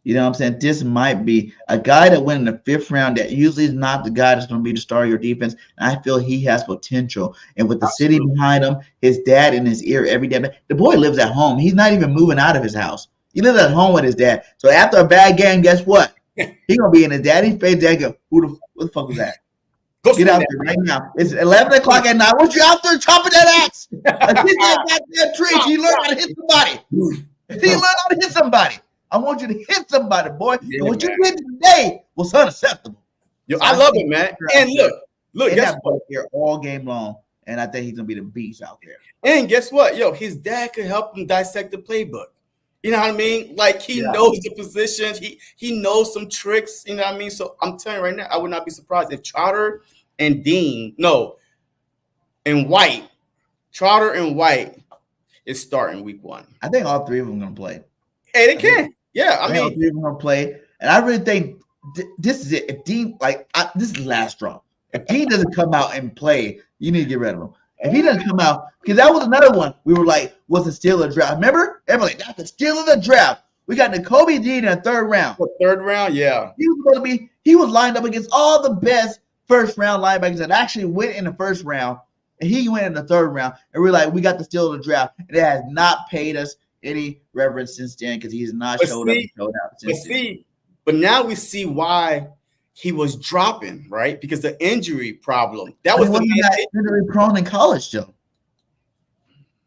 You know what I'm saying? This might be a guy that went in the 5th round that usually is not the guy that's going to be the star of your defense. And I feel he has potential. And with the city behind him, his dad in his ear every day. The boy lives at home. He's not even moving out of his house. He lives at home with his dad. So after a bad game, guess what? He's going to be in his daddy's face. Dad go, what the fuck was that? Get out there right now. It's 11 o'clock at night. What you out there chopping that axe? Hit that goddamn tree. He learned how to hit somebody. He learned how to hit somebody. I want you to hit somebody, boy. Yeah, and what you did today was unacceptable. Yo, I love it, man. And look, guess what? Here all game long, and I think he's gonna be the beast out there. And guess what? Yo, his dad could help him dissect the playbook. You know what I mean? Like he knows the positions. He knows some tricks. You know what I mean? So I'm telling you right now, I would not be surprised if Trotter and White is starting week 1. I think all 3 of them are gonna play. Hey, they can. Yeah, I mean, all 3 of them are gonna play, and I really think this is it. If Dean, this is the last straw. If Dean doesn't come out and play, you need to get rid of him. If he doesn't come out, because that was another one we were like, was the steal of the draft. Remember? Everybody, that's the steal of the draft. We got Nakobe Dean in the 3rd round. 3rd round, yeah. He was lined up against all the best 1st round linebackers that actually went in the 1st round, and he went in the 3rd round. And we're like, we got the steal of the draft, and it has not paid us any reverence since then because he's not showed up since then. But now we see why he was dropping, right? Because the injury problem. That was the injury prone in college, Joe.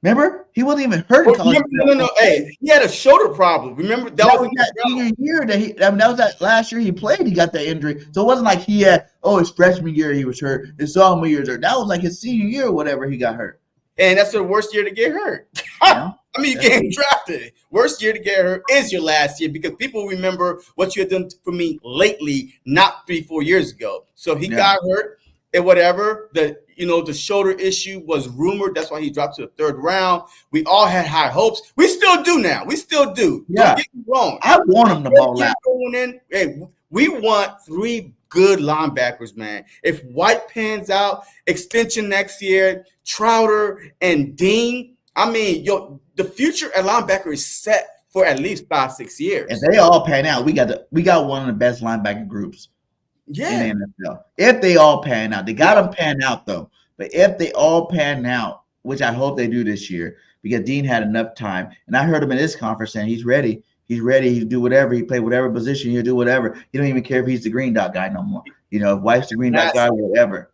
Remember? He wasn't even hurt in college. No. Hey, he had a shoulder problem. Remember? That was that senior year that was that last year he played, he got that injury. So it wasn't like he had, his freshman year he was hurt, his sophomore year was hurt. That was like his senior year or whatever he got hurt. And that's the worst year to get hurt. Yeah. I mean, you getting drafted. Worst year to get hurt is your last year because people remember what you had done for me lately, not 3-4 years ago. So he got hurt and whatever. The shoulder issue was rumored. That's why he dropped to the 3rd round. We all had high hopes. We still do now. We still do. Yeah. Don't get me wrong. I want him to ball out. Hey, we want 3 good linebackers, man. If White pans out, extension next year, Trotter and Dean. I mean, the future at linebacker is set for at least 5-6 years. If they all pan out, we got one of the best linebacker groups in the NFL. If they all pan out, they got them pan out though. But if they all pan out, which I hope they do this year, because Dean had enough time, and I heard him in this conference saying he's ready. He's ready. He'll do whatever. He play whatever position. He'll do whatever. He don't even care if he's the green dot guy no more. If White's the green dot guy, whatever.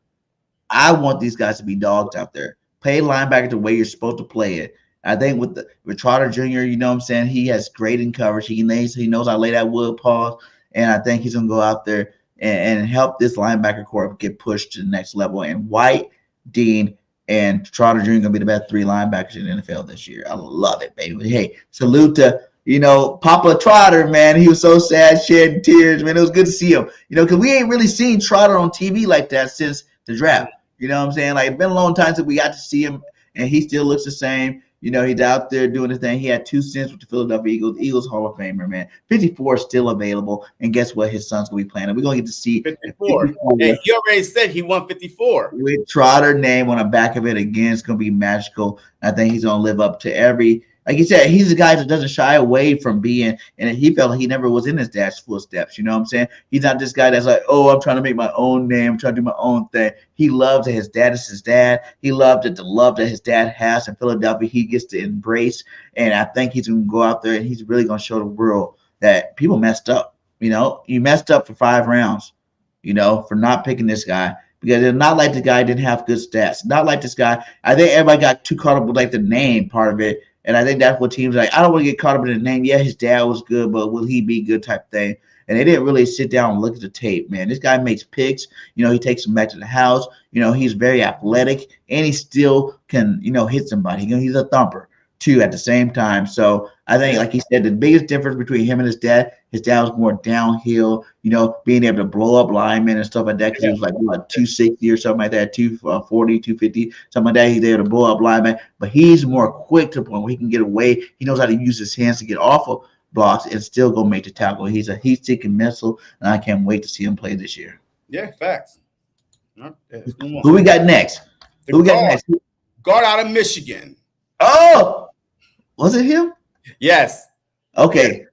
I want these guys to be dogs out there. Play linebacker the way you're supposed to play it. I think with Trotter Jr., you know what I'm saying, he has great in coverage. He knows how to lay that wood paws, and I think he's going to go out there and help this linebacker corps get pushed to the next level. And White, Dean, and Trotter Jr. are going to be the best 3 linebackers in the NFL this year. I love it, baby. Hey, salute to Papa Trotter, man. He was so sad, shedding tears, man. It was good to see him. Because we ain't really seen Trotter on TV like that since the draft. You know what I'm saying? Like, it's been a long time since we got to see him, and he still looks the same. He's out there doing his thing. He had 2 stints with the Philadelphia Eagles. Eagles Hall of Famer, man. 54 is still available, and guess what? His son's going to be playing. We're going to get to see 54. And he already said he won 54. With Trotter name on the back of it again, it's going to be magical. I think he's going to live up to every – like you said, he's a guy that doesn't shy away from being – and he felt like he never was in his dad's footsteps. You know what I'm saying? He's not this guy that's like, I'm trying to make my own name. I'm trying to do my own thing. He loves that his dad is his dad. He loved it, the love that his dad has in Philadelphia. He gets to embrace. And I think he's going to go out there and he's really going to show the world that people messed up. You messed up for 5 rounds, for not picking this guy. Because it's not like the guy didn't have good stats. Not like this guy. I think everybody got too caught up with like the name part of it. And I think that's what teams like. I don't want to get caught up in the name. Yeah, his dad was good, but will he be good type thing? And they didn't really sit down and look at the tape, man. This guy makes picks. He takes them back to the house. He's very athletic, and he still can, hit somebody. He's a thumper, too, at the same time. So I think, like he said, the biggest difference between him and his dad was more downhill, being able to blow up linemen and stuff like that because he was like, 260 or something like that, 240, 250, something like that. He's able to blow up linemen. But he's more quick to the point where he can get away. He knows how to use his hands to get off of blocks and still go make the tackle. He's a heat-seeking missile, and I can't wait to see him play this year. Yeah, facts. Let's move on. Who we got next? Who we got next? Guard out of Michigan. Oh, was it him? Yes. Okay.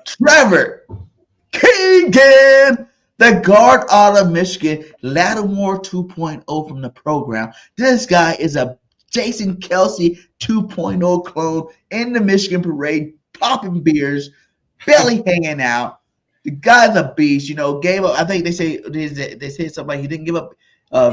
Trevor Keegan, the guard out of Michigan, Lattimore 2.0 from the program. This guy is a Jason Kelce 2.0 clone in the Michigan parade, popping beers, belly hanging out. The guy's a beast, you know. Gave up. I think they say something like he didn't give up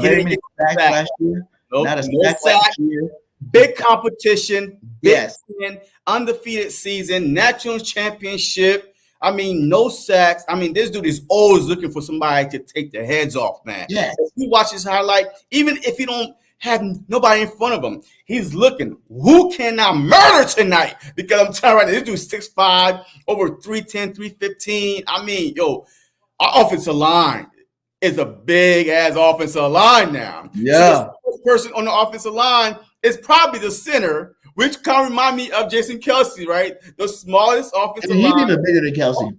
very many sacks last year. Nope, Not a no sack last year. Big competition, big Yes. win, undefeated season, national championship. I mean, no sacks. I mean, this dude is always looking for somebody to take their heads off, man. Yes. If you watch his highlight, even if you don't have nobody in front of him, he's looking, who can I murder tonight? Because I'm telling you right now, this dude's 6'5", over 310, 315. I mean, yo, our offensive line is a big-ass offensive line now. Yeah. So the first person on the offensive line is probably the center, which kind of remind me of Jason Kelce, right? The smallest offensive He's line. even bigger than Kelce.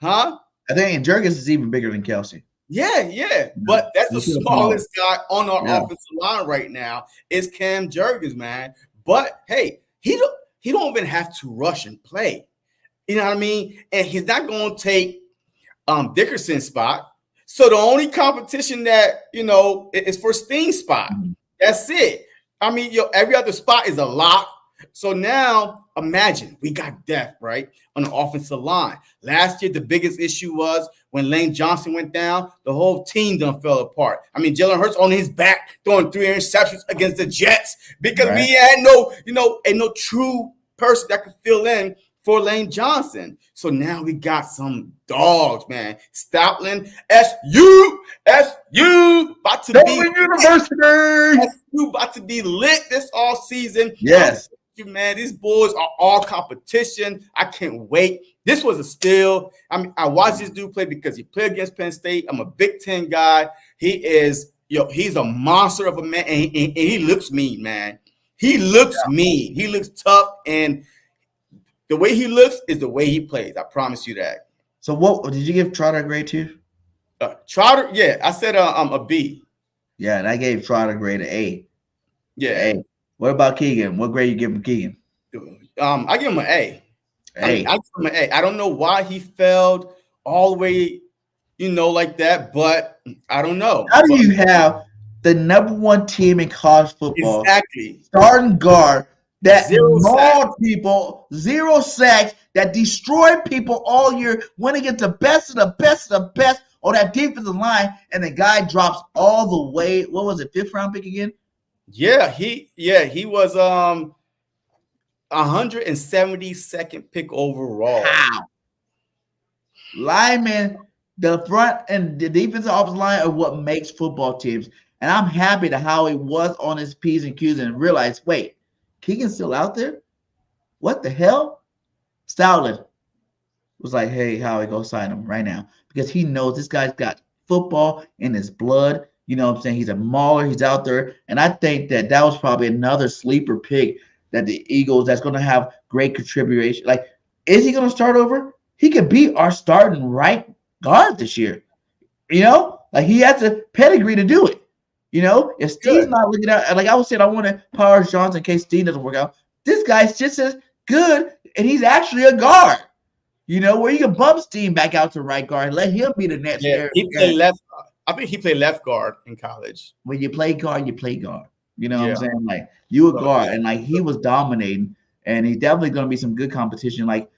Huh? I think Jurgens is even bigger than Kelce. Yeah. But that's the He's smallest guy on our Yeah. offensive line right now is Cam Jurgens, man. But hey, he don't even have to rush and play. You know what I mean? And he's not going to take Dickerson's spot. So the only competition that, you know, is for Steen's spot. That's it. I mean, every other spot is a lock. So now imagine we got depth, right, on the offensive line. Last year, the biggest issue was when Lane Johnson went down, the whole team done fell apart. I mean, Jalen Hurts on his back throwing 3 interceptions against the Jets because we had no true person that could fill in for Lane Johnson. So now we got some dogs, man. Stoutland, SU, about to be University. SU about to be lit this all season. Yes. Man, these boys are all competition. I can't wait. This was a steal. I mean, I watched this dude play because he played against Penn State. I'm a Big Ten guy. He is, he's a monster of a man, and he looks mean, man. He looks mean. He looks tough, and the way he looks is the way he plays. I promise you that. So what did you give Trotter a grade too? Trotter, yeah, I said a B. Yeah, and I gave Trotter a grade an A. Yeah. A. What about Keegan? What grade you give him Keegan? I give him an A. A. I give him an A. I don't know why he failed all the way, like that, but I don't know. How do you have the #1 team in college football, exactly, starting guard that Zero people, 0 sacks, that destroyed people all year, went against the best of the best of the best on that defensive line, and the guy drops all the way? What was it, 5th round pick again? Yeah, he was 172nd pick overall. How? Linemen, the front and the defensive offensive line are what makes football teams. And I'm happy that Howie was on his P's and Q's and realized, wait, Keegan's still out there? What the hell? Stoutland was like, hey, Howie, go sign him right now. Because he knows this guy's got football in his blood. You know what I'm saying? He's a mauler. He's out there. And I think that was probably another sleeper pick that the Eagles that's going to have great contribution. Like, is he going to start over? He could be our starting right guard this year. Like he has the pedigree to do it. If Steve's not looking out, like I was saying, I wanted Powers Johnson in case Steve doesn't work out. This guy's just as good, and he's actually a guard. Where you can bump Steve back out to right guard and let him be the next. Yeah, he played left. I think he played left guard in college. When you play guard, you play guard. You know what I'm saying? Like you a guard, and like he was dominating, and he's definitely going to be some good competition, like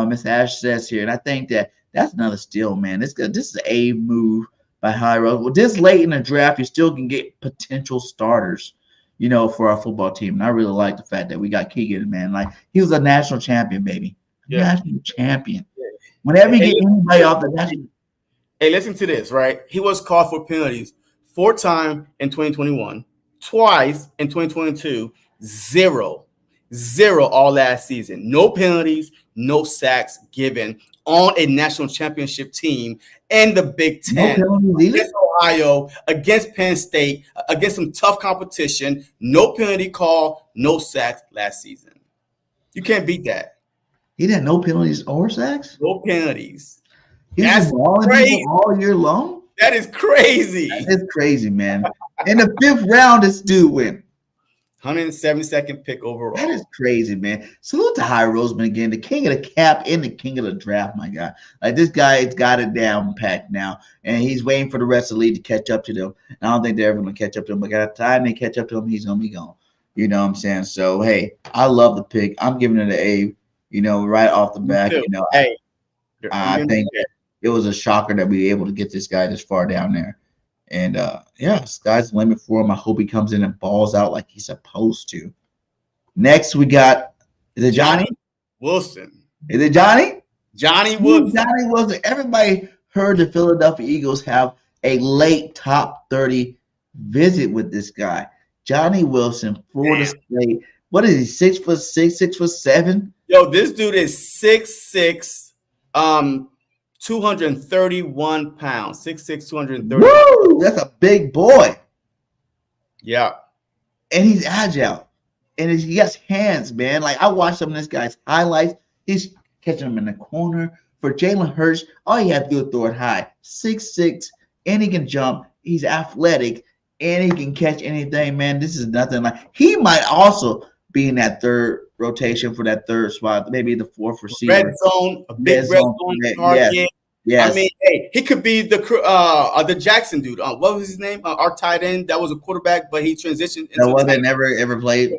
Miss Ash says here. And I think that's another steal, man. This is a move by Howie Roseman. Well, this late in the draft, you still can get potential starters, for our football team. And I really like the fact that we got Keegan, man. Like he was a national champion, baby. National champion. Whenever you get anybody off the national. Hey, listen to this, right? He was called for penalties 4 times in 2021, twice in 2022, 0 all last season. No penalties, no sacks given on a national championship team and the Big Ten. No against Ohio, against Penn State, against some tough competition. No penalty call, no sacks last season. You can't beat that. He didn't no penalties or sacks? No penalties. He was balling people all year long? That is crazy. It's crazy, man. In the 5th round, this dude went. 172nd pick overall. That is crazy, man. Salute to Howie Roseman again, the king of the cap and the king of the draft, my God. Like, this guy has got it down packed now, and he's waiting for the rest of the league to catch up to them. And I don't think they're ever going to catch up to him, but by the time they catch up to him, he's going to be gone. You know what I'm saying? So, hey, I love the pick. I'm giving it an A, you know, right off the bat. You know, hey, I think it was a shocker that we were able to get this guy this far down there. And, yeah, sky's the limit for him. I hope he comes in and balls out like he's supposed to. Next, we got, is it Johnny Wilson? Is it Johnny? Johnny Wilson. Johnny Wilson. Everybody heard the Philadelphia Eagles have a late top 30 visit with this guy. Johnny Wilson, Florida State. What is he, 6'6", 6'7"? Yo, this dude is 6'6", 231 pounds. 6'6", 230. Woo! That's a big boy. Yeah. And he's agile. And he has hands, man. Like, I watched some of this guy's highlights. He's catching them in the corner. For Jalen Hurts, all he had to do is throw it high. 6'6", and he can jump. He's athletic, and he can catch anything, man. This is nothing like. He might also be in that 3rd rotation for that 3rd spot, maybe the 4th receiver. Red zone, a big red zone target. Yes. I mean, hey, he could be the Jackson dude. What was his name? Our tight end that was a quarterback, but he transitioned. That wasn't never ever played.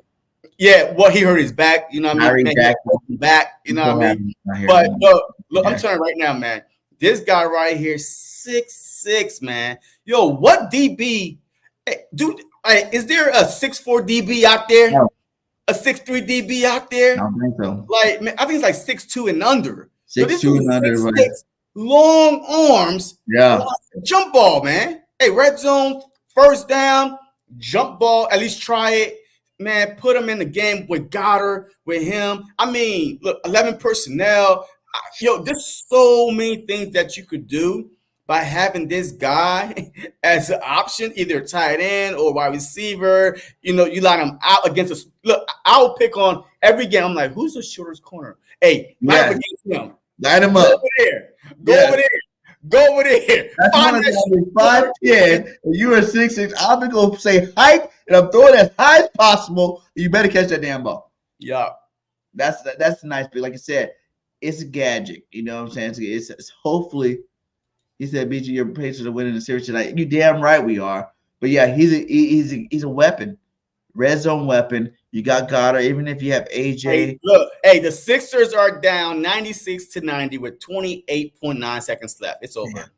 Yeah, well, he hurt his back. You know what I mean? Back. You know what I mean? But look, I'm telling you right now, man. This guy right here, 6'6", man. Yo, what DB? Hey, dude, is there a 6'4" DB out there? No. A 6'3" DB out there? I don't think so. Like, man, I think it's like 6'2" and under. 6'2" and under. 6'6", long arms. Yeah. Jump ball, man. Hey, red zone, 1st down, jump ball. At least try it. Man, put him in the game with Goddard, with him. I mean, look, 11 personnel. Yo, there's so many things that you could do by having this guy as an option, either tight end or wide receiver. You know, you line him out against us. Look, I'll pick on every game. I'm like, who's the shortest corner? Hey, line up against him. Line him Go up. over there. Go over there. Go over there. That's one of the 5'10", and you are 6'6". I'm going to say height, and I'm throwing as high as possible. You better catch that damn ball. Yeah. That's a nice pick. Like I said, it's a gadget. You know what I'm saying? It's hopefully, he said, BG, your Pacers are winning the series tonight. You damn right we are. But yeah, he's a weapon. Red zone weapon. You got Goddard, even if you have AJ. Hey, look, the Sixers are down 96-90 with 28.9 seconds left. It's over.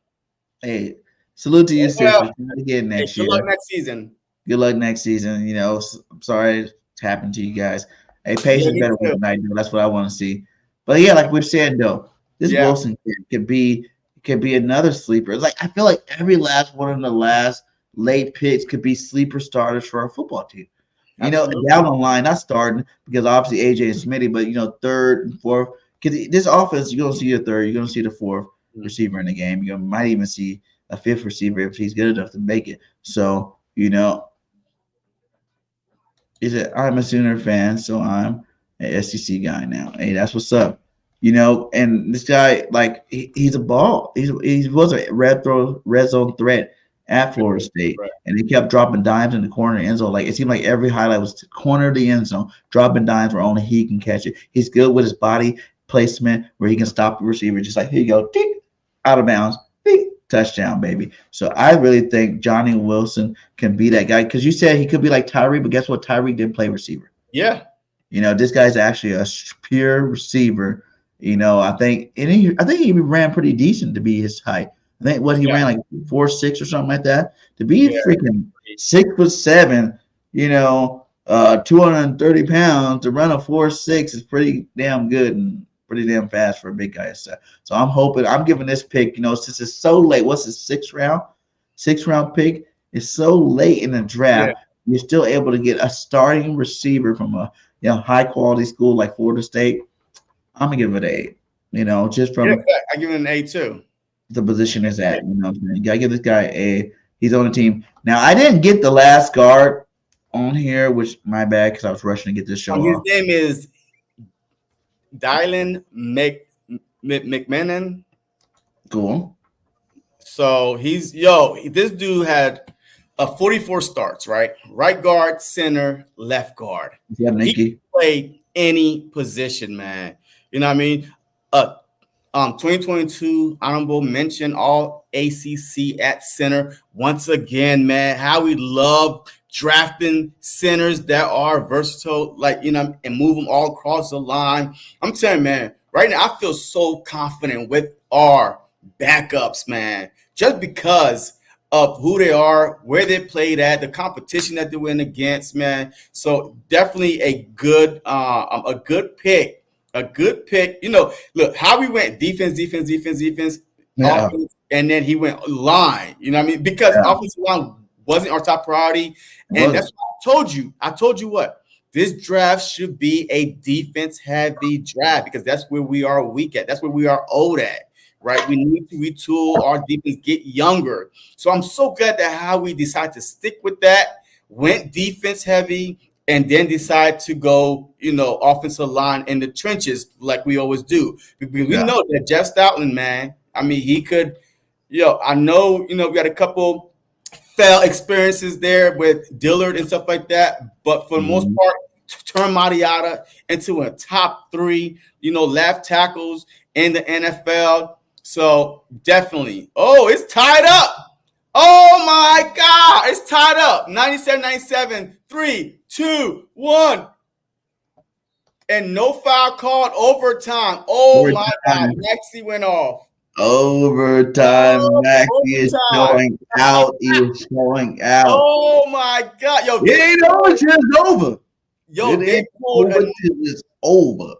Hey, salute to you, Sixers. Again next year. Good luck next season. Good luck next season. You know, I'm sorry it happened to you guys. Hey, Pacers better win tonight, though. That's what I want to see. But yeah, like we're saying though, this Wilson could be another sleeper. It's like I feel like every last one of the last late picks could be sleeper starters for our football team. You know, down the line, not starting because obviously AJ and Smitty, but you know, 3rd and 4th. Because this offense, you're gonna see a 3rd, you're gonna see the 4th receiver in the game. You might even see a 5th receiver if he's good enough to make it. So, you know, I'm a Sooner fan, so I'm an SEC guy now. Hey, that's what's up. You know, and this guy, like, he's a ball. He was a red zone threat at Florida State, and he kept dropping dimes in the corner of the end zone. Like, it seemed like every highlight was corner of the end zone, dropping dimes where only he can catch it. He's good with his body placement where he can stop the receiver, just like, here you go, tick, out of bounds, tick, touchdown, baby. So I really think Johnny Wilson can be that guy because you said he could be like Tyreek, but guess what? Tyreek didn't play receiver. Yeah. You know, this guy's actually a pure receiver. You know, I think he ran pretty decent to be his height. I think he ran like 4.6 or something like that. To be freaking 6'7", you know, 230 pounds to run a 4.6 is pretty damn good and pretty damn fast for a big guy. So I'm giving this pick, you know, since it's so late. What's the 6th round pick? It's so late in the draft. Yeah. You're still able to get a starting receiver from a high quality school like Florida State. I'm gonna give it an A. You know, just from I give it an A too. The position is at, you know, you gotta give this guy A. He's on the team. Now, I didn't get the last guard on here, which my bad because I was rushing to get this show off. His name is Dylan McMahon. Cool. So this dude had 44 starts, right? Right guard, center, left guard. Yeah, He Nikki. played any position, man. You know what I mean? 2022 honorable mention, all ACC at center. Once again, man, how we love drafting centers that are versatile, like, you know, and move them all across the line. I'm telling you, man, right now I feel so confident with our backups, man, just because of who they are, where they played at, the competition that they went against, man. So definitely a good pick. A good pick. You know, look how we went defense, Yeah. offense, and then he went line. You know what I mean? Because offensive line wasn't our top priority. And that's what I told you what? This draft should be a defense-heavy draft because that's where we are weak at. That's where we are old at, right? We need to retool our defense, get younger. So I'm so glad that how we decided to stick with that, went defense-heavy, and then decide to go, you know, offensive line in the trenches like we always do. We know that Jeff Stoutland, man, I mean, he could, I know, we got a couple fail experiences there with Dillard and stuff like that, but for the most part, turn Mariota into a top 3, left tackles in the NFL. So definitely. Oh, it's tied up. Oh my God, it's tied up. 97-97, 3, 2, 1. And no foul called overtime. Oh my God, Maxey went off. Overtime. Maxey is showing out. He is showing out. Oh my God. Yo, it ain't over till it's over. Yo, it ain't over till it's over.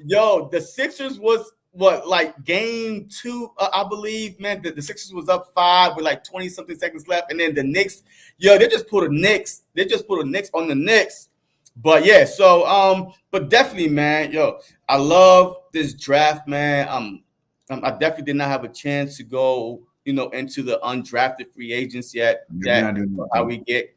Yo, the Sixers was what, like game 2, I believe, man. The Sixers was up 5 with like 20-something seconds left. And then the Knicks, they just put a Knicks. They just put a Knicks on the Knicks. But yeah, so but definitely, man, I love this draft, man. I definitely did not have a chance to go, into the undrafted free agents yet. How we get.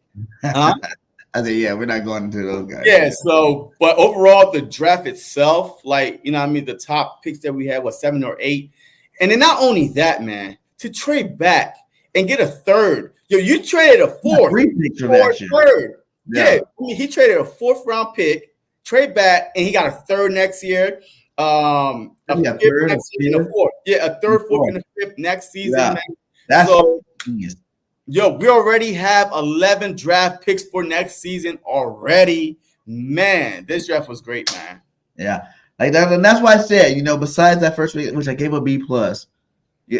I said, yeah, we're not going into those guys. Yeah, so, but overall, the draft itself, like, the top picks that we had was 7 or 8. And then not only that, man, to trade back and get a third. You traded a 4th, third. Yeah, I mean, he traded a 4th round pick, trade back, and he got a 3rd next year. A 5th next year, and a 4th. Yeah, a 3rd, 4th, and a 5th next season. Yeah. Man. That's genius. We already have 11 draft picks for next season already. Man, this draft was great, man. Yeah, like that, and that's why I said, besides that first week, which I gave a B+,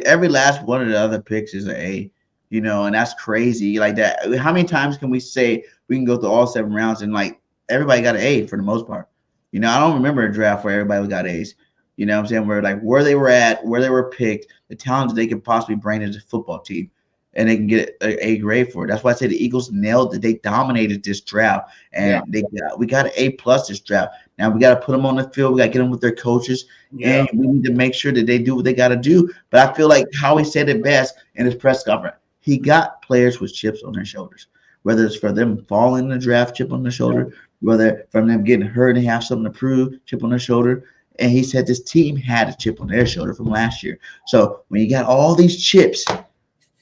every last one of the other picks is an A. And that's crazy. Like that. How many times can we say we can go through all 7 rounds and like everybody got an A for the most part? I don't remember a draft where everybody got A's. You know what I'm saying? Where they were at, where they were picked, the talent they could possibly bring as a football team, and they can get an A grade for it. That's why I say the Eagles nailed it. They dominated this draft, and we got an A+ this draft. Now we got to put them on the field. We got to get them with their coaches, and we need to make sure that they do what they got to do. But I feel like Howie said it best in his press conference. He got players with chips on their shoulders, whether it's for them falling in the draft, chip on their shoulder, whether from them getting hurt and have something to prove, chip on their shoulder. And he said this team had a chip on their shoulder from last year. So when you got all these chips,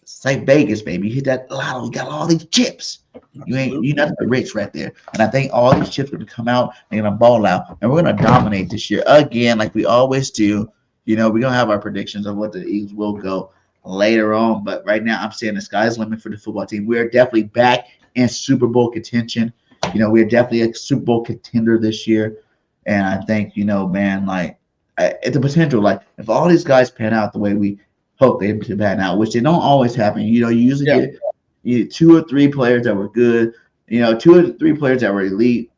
it's like Vegas, baby. You hit that lotto, you got all these chips. You're not the rich right there. And I think all these chips are going to come out, they're going to ball out, and we're going to dominate this year again, like we always do. We're going to have our predictions of what the Eagles will go later on, but right now I'm saying the sky's the limit for the football team. We are definitely back in Super Bowl contention. We're definitely a Super Bowl contender this year, and I think man, like it's a potential. Like if all these guys pan out the way we hope they pan out, which they don't always happen. You usually get 2 or 3 players that were good. 2 or 3 players that were elite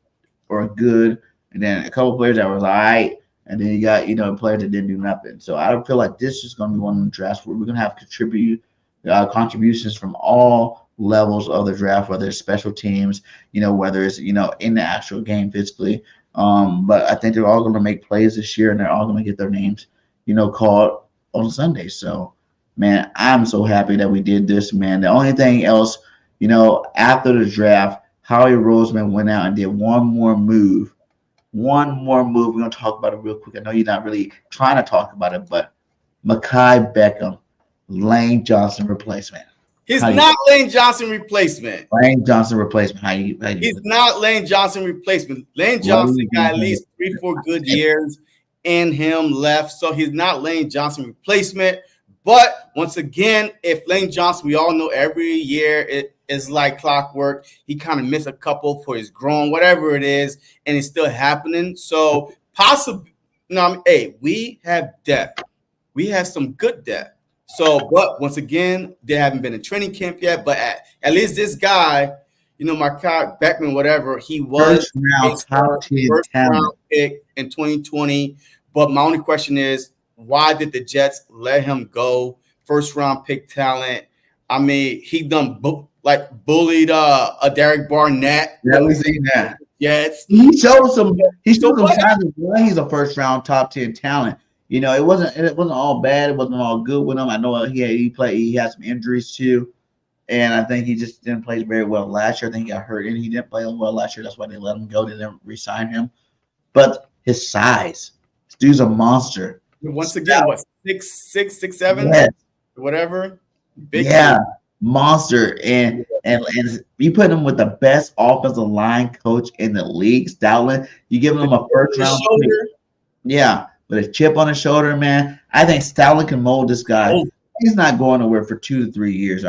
or good, and then a couple players that were all right. And then you got, players that didn't do nothing. So I don't feel like this is going to be one of the drafts where we're going to have contributions from all levels of the draft, whether it's special teams, whether it's, in the actual game physically. But I think they're all going to make plays this year, and they're all going to get their names, called on Sunday. So, man, I'm so happy that we did this, man. The only thing else, after the draft, Howie Roseman went out and did one more move. We're going to talk about it real quick. I know you're not really trying to talk about it, but Mekhi Beckham Lane Johnson replacement. He's not Lane Johnson replacement. Lane Johnson replacement. How you He's not Lane Johnson replacement. Lane Johnson got at least 3-4 good years in him left, so he's not Lane Johnson replacement. But once again, if Lane Johnson, we all know every year it is like clockwork. He kind of missed a couple for his groin, whatever it is, and it's still happening. So possibly, hey, we have depth. We have some good depth. So, but once again, they haven't been in training camp yet. But at least this guy, Marquette Beckman, whatever, he was first round pick in 2020. But my only question is, why did the Jets let him go? First round pick talent. I mean, he done bullied a Derek Barnett. Yeah, we seen that. Jets. He showed some signs of why he's a first round top 10 talent. It wasn't all bad. It wasn't all good with him. I know he had some injuries too. And I think he just didn't play very well last year. I think he got hurt and he didn't play well last year. That's why they let him go. They didn't re-sign him. But his size, this dude's a monster. Once again, what, 6'6", 6'7", yes. whatever? Big monster. And you put him with the best offensive line coach in the league, Stoutland. You give him a first round pick. Yeah, with a chip on his shoulder, man. I think Stoutland can mold this guy. Oh. He's not going nowhere for 2 to 3 years. We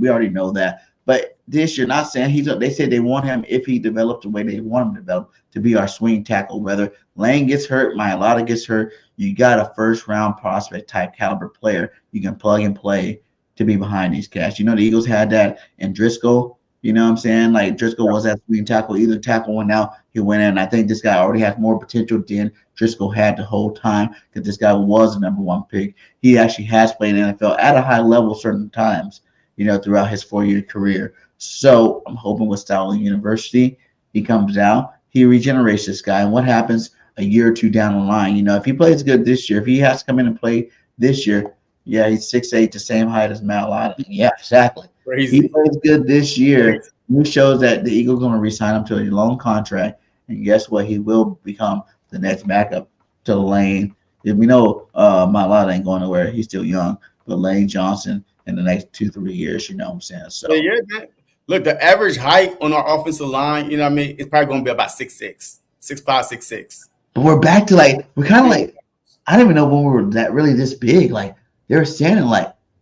already know that. But this year, not saying they say they want him, if he develops the way they want him to develop, to be our swing tackle. Whether Lane gets hurt, Mailata gets hurt, you got a first round prospect type caliber player you can plug and play to be behind these cats. The Eagles had that in Driscoll. You know what I'm saying? Like Driscoll was that swing tackle, either tackle one out, he went in. I think this guy already has more potential than Driscoll had the whole time because this guy was the number 1 pick. He actually has played in the NFL at a high level certain times, throughout his 4-year career. So I'm hoping with Stoutland University, he comes out, he regenerates this guy. And what happens a year or two down the line? If he plays good this year, if he has to come in and play this year, yeah, he's 6'8", the same height as Mailata. Yeah, exactly. Crazy. He plays good this year. He shows that the Eagles going to re-sign him to a long contract. And guess what? He will become the next backup to Lane. If we know Mailata ain't going nowhere, he's still young. But Lane Johnson in the next 2-3 years, you know what I'm saying? So yeah, man. Look, the average height on our offensive line, it's probably going to be about 6'6", 6'5", 6'6". But we're back to we're kind of I don't even know when we were this big. They were standing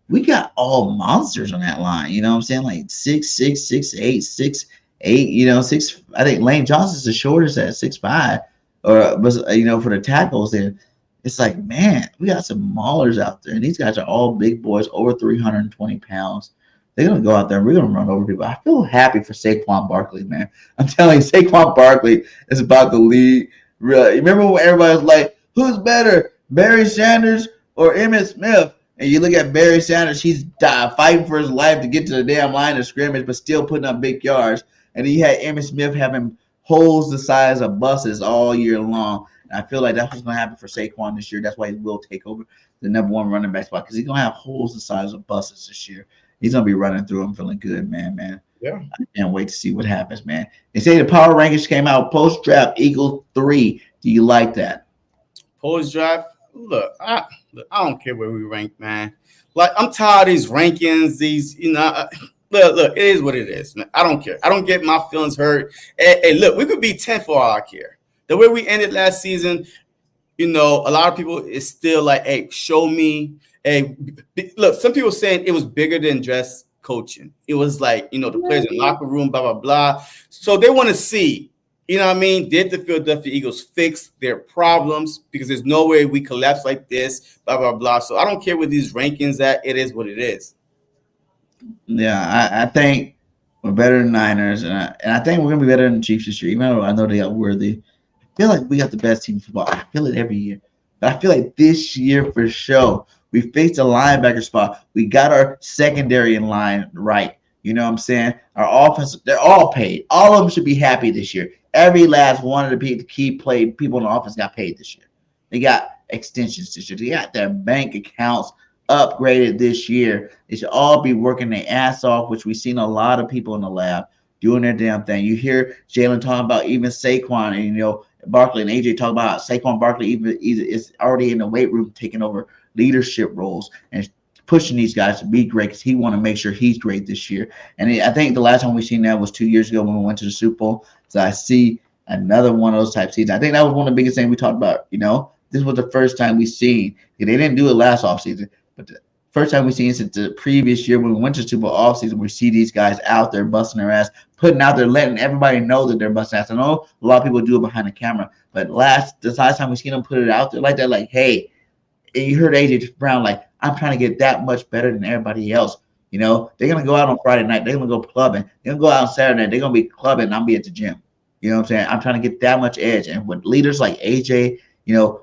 we got all monsters on that line. You know what I'm saying? 6'6", 6'8", 6'8", 6. I think Lane Johnson's the shortest at 6'5", for the tackles. And it's man, we got some maulers out there, and these guys are all big boys, over 320 pounds. They're gonna go out there and we're gonna run over people. I feel happy for Saquon Barkley, man. I'm telling you, Saquon Barkley is about to lead. Really, remember when everybody was like, "Who's better, Barry Sanders or Emmitt Smith?" And you look at Barry Sanders, he's fighting for his life to get to the damn line of scrimmage, but still putting up big yards. And he had Emmitt Smith having holes the size of buses all year long. And I feel like that's what's going to happen for Saquon this year. That's why he will take over the number 1 running back spot, because he's going to have holes the size of buses this year. He's going to be running through them, feeling good, man. Yeah. I can't wait to see what happens, man. They say the power rankings came out post-draft, Eagles 3. Do you like that? Post-draft? Look, I don't care where we rank, man. I'm tired of these rankings. These, look, it is what it is, man. I don't care. I don't get my feelings hurt. Hey, look, we could be 10 for all I care. The way we ended last season, a lot of people is still hey, show me. Hey, look, some people saying it was bigger than just coaching. It was the players in the locker room, blah, blah, blah. So they want to see. You know what I mean? Did the Philadelphia Eagles fix their problems? Because there's no way we collapse like this, blah, blah, blah. So I don't care with these rankings at. It is what it is. Yeah, I think we're better than Niners. And I think we're going to be better than the Chiefs this year. Even though I know they got worthy. I feel like we got the best team in football. I feel it every year. But I feel like this year for sure, we fixed the linebacker spot. We got our secondary in line right. You know what I'm saying? Our offense, they're all paid. All of them should be happy this year. Every last one of the key people in the offense got paid this year. They got extensions this year. They got their bank accounts upgraded this year. They should all be working their ass off, which we've seen a lot of people in the lab doing their damn thing. You hear Jalen talking about even Saquon and, Barkley and AJ talk about Saquon Barkley even is already in the weight room taking over leadership roles and pushing these guys to be great because he want to make sure he's great this year. And I think the last time we seen that was 2 years ago when we went to the Super Bowl. So I see another one of those type seasons. I think that was one of the biggest things we talked about. This was the first time we seen. They didn't do it last offseason, but the first time we seen since the previous year when we went to Super Bowl offseason, we see these guys out there busting their ass, putting out there, letting everybody know that they're busting ass. I know a lot of people do it behind the camera, but this last time we seen them put it out there like that, like, hey, and you heard AJ Brown like, I'm trying to get that much better than everybody else. They're gonna go out on Friday night, they're gonna go clubbing, they're gonna go out on Saturday, they're gonna be clubbing, and I'll be at the gym. You know what I'm saying? I'm trying to get that much edge. And with leaders like AJ, the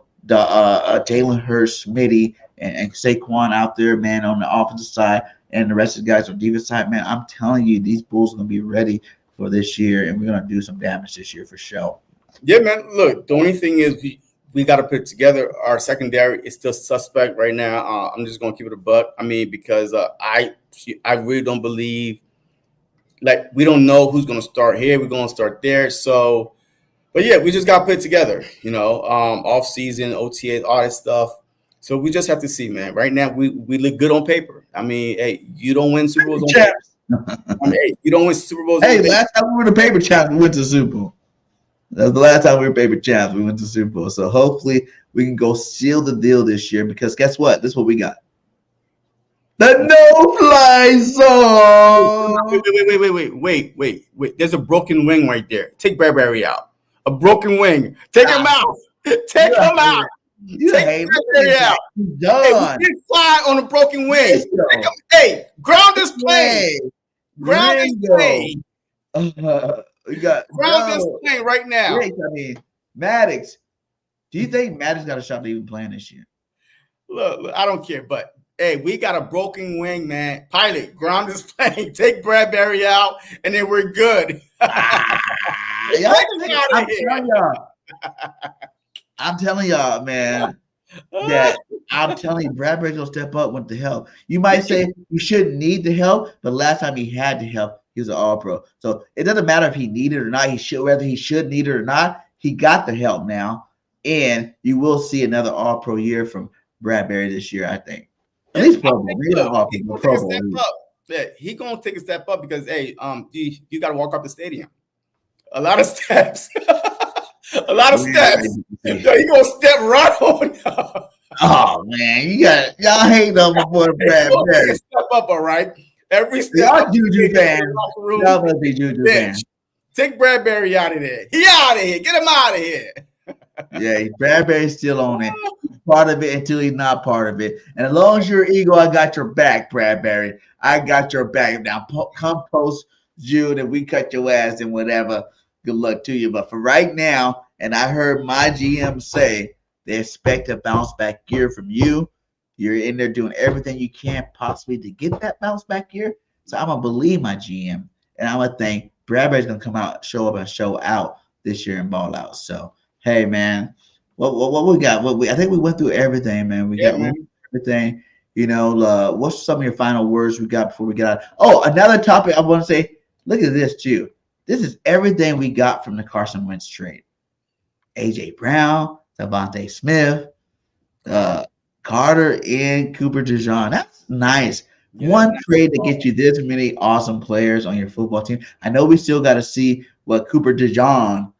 Jalen Hurts, Smitty, and Saquon out there, man, on the offensive side, and the rest of the guys on the defense side, man, I'm telling you, these Bulls are going to be ready for this year, and we're going to do some damage this year for sure. Yeah, man. Look, the only thing is we got to put it together. Our secondary is still suspect right now. I'm just going to keep it a buck. I mean, because I really don't believe, like, we don't know who's going to start here. We're going to start there. So, but yeah, we just got to put it together, off season, OTAs, all that stuff. So we just have to see, man. Right now, we look good on paper. I mean, hey, you don't win Super Bowls on paper. Hey, you don't win Super Bowls. Hey, last time we were the paper champs, we went to Super Bowl. That's the last time we were paper champs. We went to Super Bowl. So hopefully we can go seal the deal this year because guess what? This is what we got. The no-fly zone. Wait. There's a broken wing right there. Take Bradbury out. A broken wing. Take him out. Take him out. You hate it out. Hey, we didn't fly on a broken wing. Hey, ground this plane. Ground this plane. We got ground this plane right now. I mean, Maddox. Do you think Maddox got a shot to even playing this year? Look, I don't care, but hey, we got a broken wing, man. Pilot, ground this plane. Take Bradbury out, and then we're good. I'm telling y'all, man, that I'm telling you, Bradbury's gonna step up with the help. You might say you shouldn't need the help, but last time he had the help, he was an All-Pro. So it doesn't matter if he needed it or not. Whether he should need it or not, he got the help now, and you will see another All-Pro year from Bradbury this year, I think. At least Pro Bowl. Maybe not All-Pro, Pro Bowl. Yeah, he gonna take a step up because you got to walk up the stadium. A lot of steps. A lot of steps. He gonna step right on up. Oh man, y'all hate on my boy Bradbury. Step up, all right. Every step. Y'all Juju fans. Y'all must be Juju fans. Take Bradbury out of there. He out of here. Get him out of here. Yeah, Bradbury's still on it. He's part of it until he's not part of it. And as long as you're Eagle, I got your back, Bradbury. I got your back. Now come post June and we cut your ass and whatever. Good luck to you. But for right now, and I heard my GM say they expect a bounce back year from you. You're in there doing everything you can possibly to get that bounce back year. So I'm gonna believe my GM, and I'm gonna think Bradbury's gonna come out, show up, and show out this year and ball out. So hey, man, what we got? I think we went through everything, man. We got everything. What's some of your final words we got before we get out? Oh, another topic I want to say. Look at this too. This is everything we got from the Carson Wentz trade. AJ Brown, Devontae Smith, Carter, and Cooper DeJean. That's nice. Yeah, one trade to get you this many awesome players on your football team. I know we still got to see what Cooper DeJean,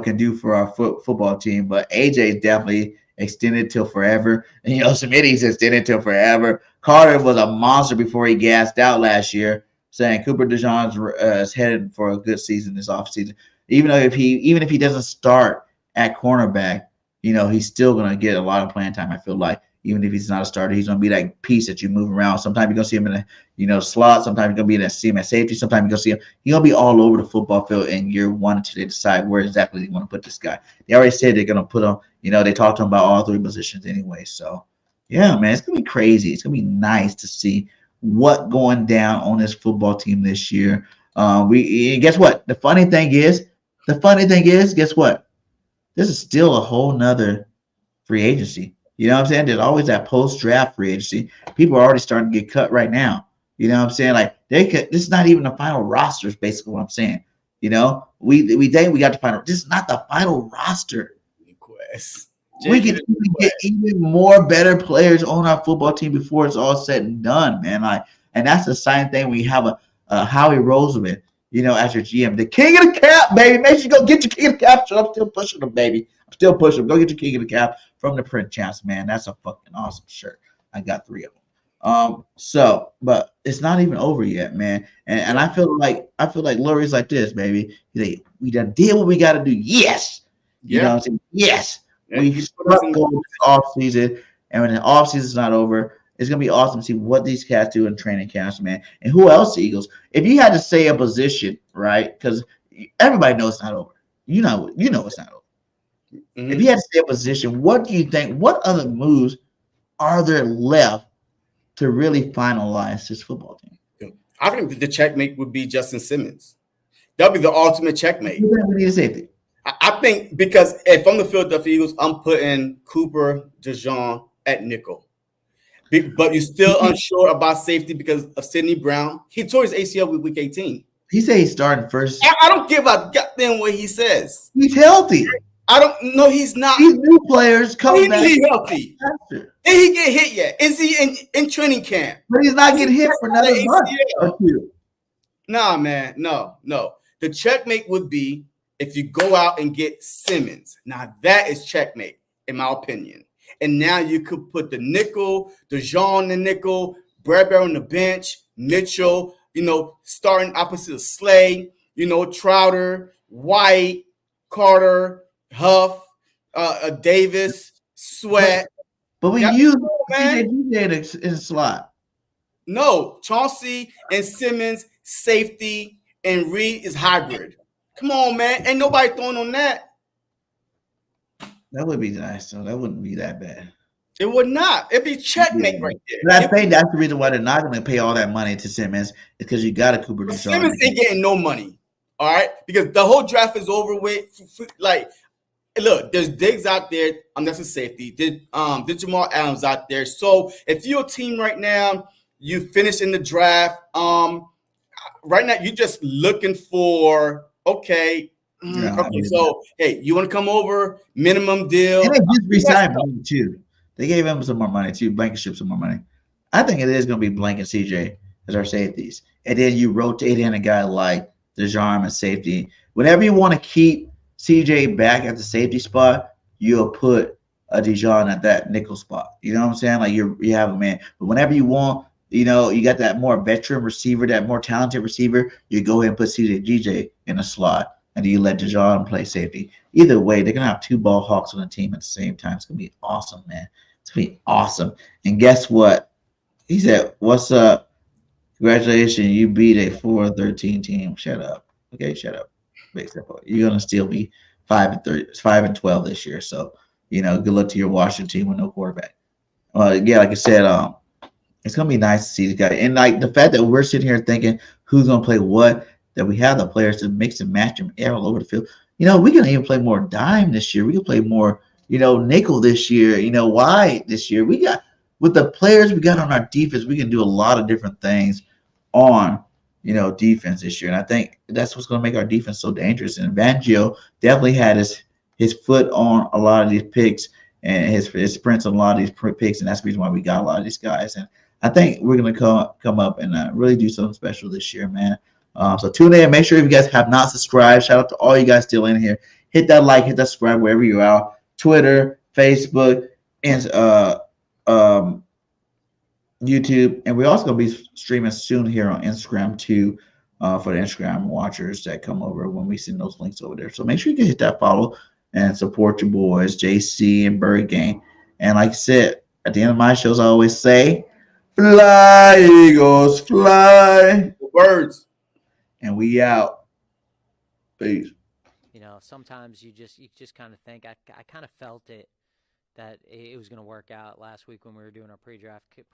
can do for our football team, but AJ is definitely extended till forever. And, Smitty's extended till forever. Carter was a monster before he gassed out last year, saying Cooper DeJean is headed for a good season this offseason. Even if he doesn't start at cornerback, he's still going to get a lot of playing time, I feel like. Even if he's not a starter, he's going to be that piece that you move around. Sometimes you're going to see him in a slot. Sometimes you're going to see him at safety. Sometimes you're going to see him. He's going to be all over the football field in year one until they decide where exactly they want to put this guy. They already said they're going to put him, they talked to him about all three positions anyway. So, yeah, man, it's going to be crazy. It's going to be nice to see what going down on this football team this year. Guess what? The funny thing is, guess what? This is still a whole nother free agency. You know what I'm saying? There's always that post-draft free agency. People are already starting to get cut right now. You know what I'm saying? Like this is not even the final roster, is basically what I'm saying. We think we got the final. This is not the final roster. we can get even more better players on our football team before it's all said and done, man. And that's the same thing. We have a Howie Roseman, as your GM, the king of the cap, baby. Make sure you go get your king of the cap. So I'm still pushing them, baby. I'm still pushing them. Go get your king of the cap from the print champs, man. That's a fucking awesome shirt. I got 3 of them. But it's not even over yet, man. And I feel like Lurie's like this, baby. We done did what we got to do. Yes. You know what I'm saying? Yes. We struck gold this off season, and when the off season is not over, it's gonna be awesome to see what these cats do in training camps, man. And who else, Eagles? If you had to say a position, right? Because everybody knows it's not over. You know it's not over. Mm-hmm. If you had to say a position, what do you think? What other moves are there left to really finalize this football team? I think the checkmate would be Justin Simmons. That'll be the ultimate checkmate. We need a safety. I think because if I'm the Philadelphia Eagles, I'm putting Cooper DeJean at nickel. But you're still unsure about safety because of Sidney Brown. He tore his ACL with week 18. He said he's starting first. I don't give a goddamn what he says. He's healthy. I don't know. He's not. These new players coming back. He's healthy. Did he get hit yet? Is he in training camp? But he's not getting hit for another month or two. Nah, man. No. The checkmate would be if you go out and get Simmons. Now, that is checkmate, in my opinion. And now you could put the nickel, DeJean the nickel, Bradbury on the bench, Mitchell, starting opposite of Slay, Trouter, White, Carter, Huff, Davis, Sweat. But we use DJ in the slot. No, Chauncey and Simmons, safety, and Reed is hybrid. Come on, man. Ain't nobody throwing on that. That would be nice, though. That wouldn't be that bad. It would not. It'd be checkmate right there. But I think that's the reason why they're not going to pay all that money to Simmons, because you got a Cooper DeJean. Simmons ain't getting no money, all right? Because the whole draft is over with. Like, look, there's Diggs out there. That's a safety. There's Jamal Adams out there. So if you're a team right now, you finish in the draft. Right now, you're just looking for, okay, so, hey, you want to come over, minimum deal. And they just resigned him, too. They gave him some more money, too. Blankenship some more money. I think it is going to be Blank and CJ as our safeties. And then you rotate in a guy like DeJean as safety. Whenever you want to keep CJ back at the safety spot, you'll put a DeJean at that nickel spot. You know what I'm saying? Like you have a man. But whenever you want, you got that more veteran receiver, that more talented receiver, you go ahead and put CJ in a slot. And you let DeJean play safety. Either way, they're going to have 2 ball hawks on the team at the same time. It's going to be awesome, man. It's going to be awesome. And guess what? He said, what's up? Congratulations. You beat a 4-13 team. Shut up. Okay, shut up. You're going to still be 5-12 this year. So, good luck to your Washington team with no quarterback. Yeah, like I said, it's going to be nice to see these guys. And, like, the fact that we're sitting here thinking who's going to play what, that we have the players to mix and match them all over the field. We can even play more dime this year. We can play more, nickel this year, wide this year. We got, with the players we got on our defense, we can do a lot of different things on, defense this year. And I think that's what's going to make our defense so dangerous. And Vangio definitely had his foot on a lot of these picks and his sprints on a lot of these picks. And that's the reason why we got a lot of these guys. And I think we're going to come up and really do something special this year, man. So tune in. Make sure if you guys have not subscribed, shout out to all you guys still in here. Hit that like, hit that subscribe wherever you are. Twitter, Facebook, and YouTube. And we're also going to be streaming soon here on Instagram too, for the Instagram watchers that come over when we send those links over there. So make sure you can hit that follow and support your boys, JC and BIRDGANG. And like I said, at the end of my shows, I always say, fly, Eagles, fly. Birds. And we out. Peace. Sometimes you just kind of think, I kind of felt it that it was going to work out last week when we were doing our pre-draft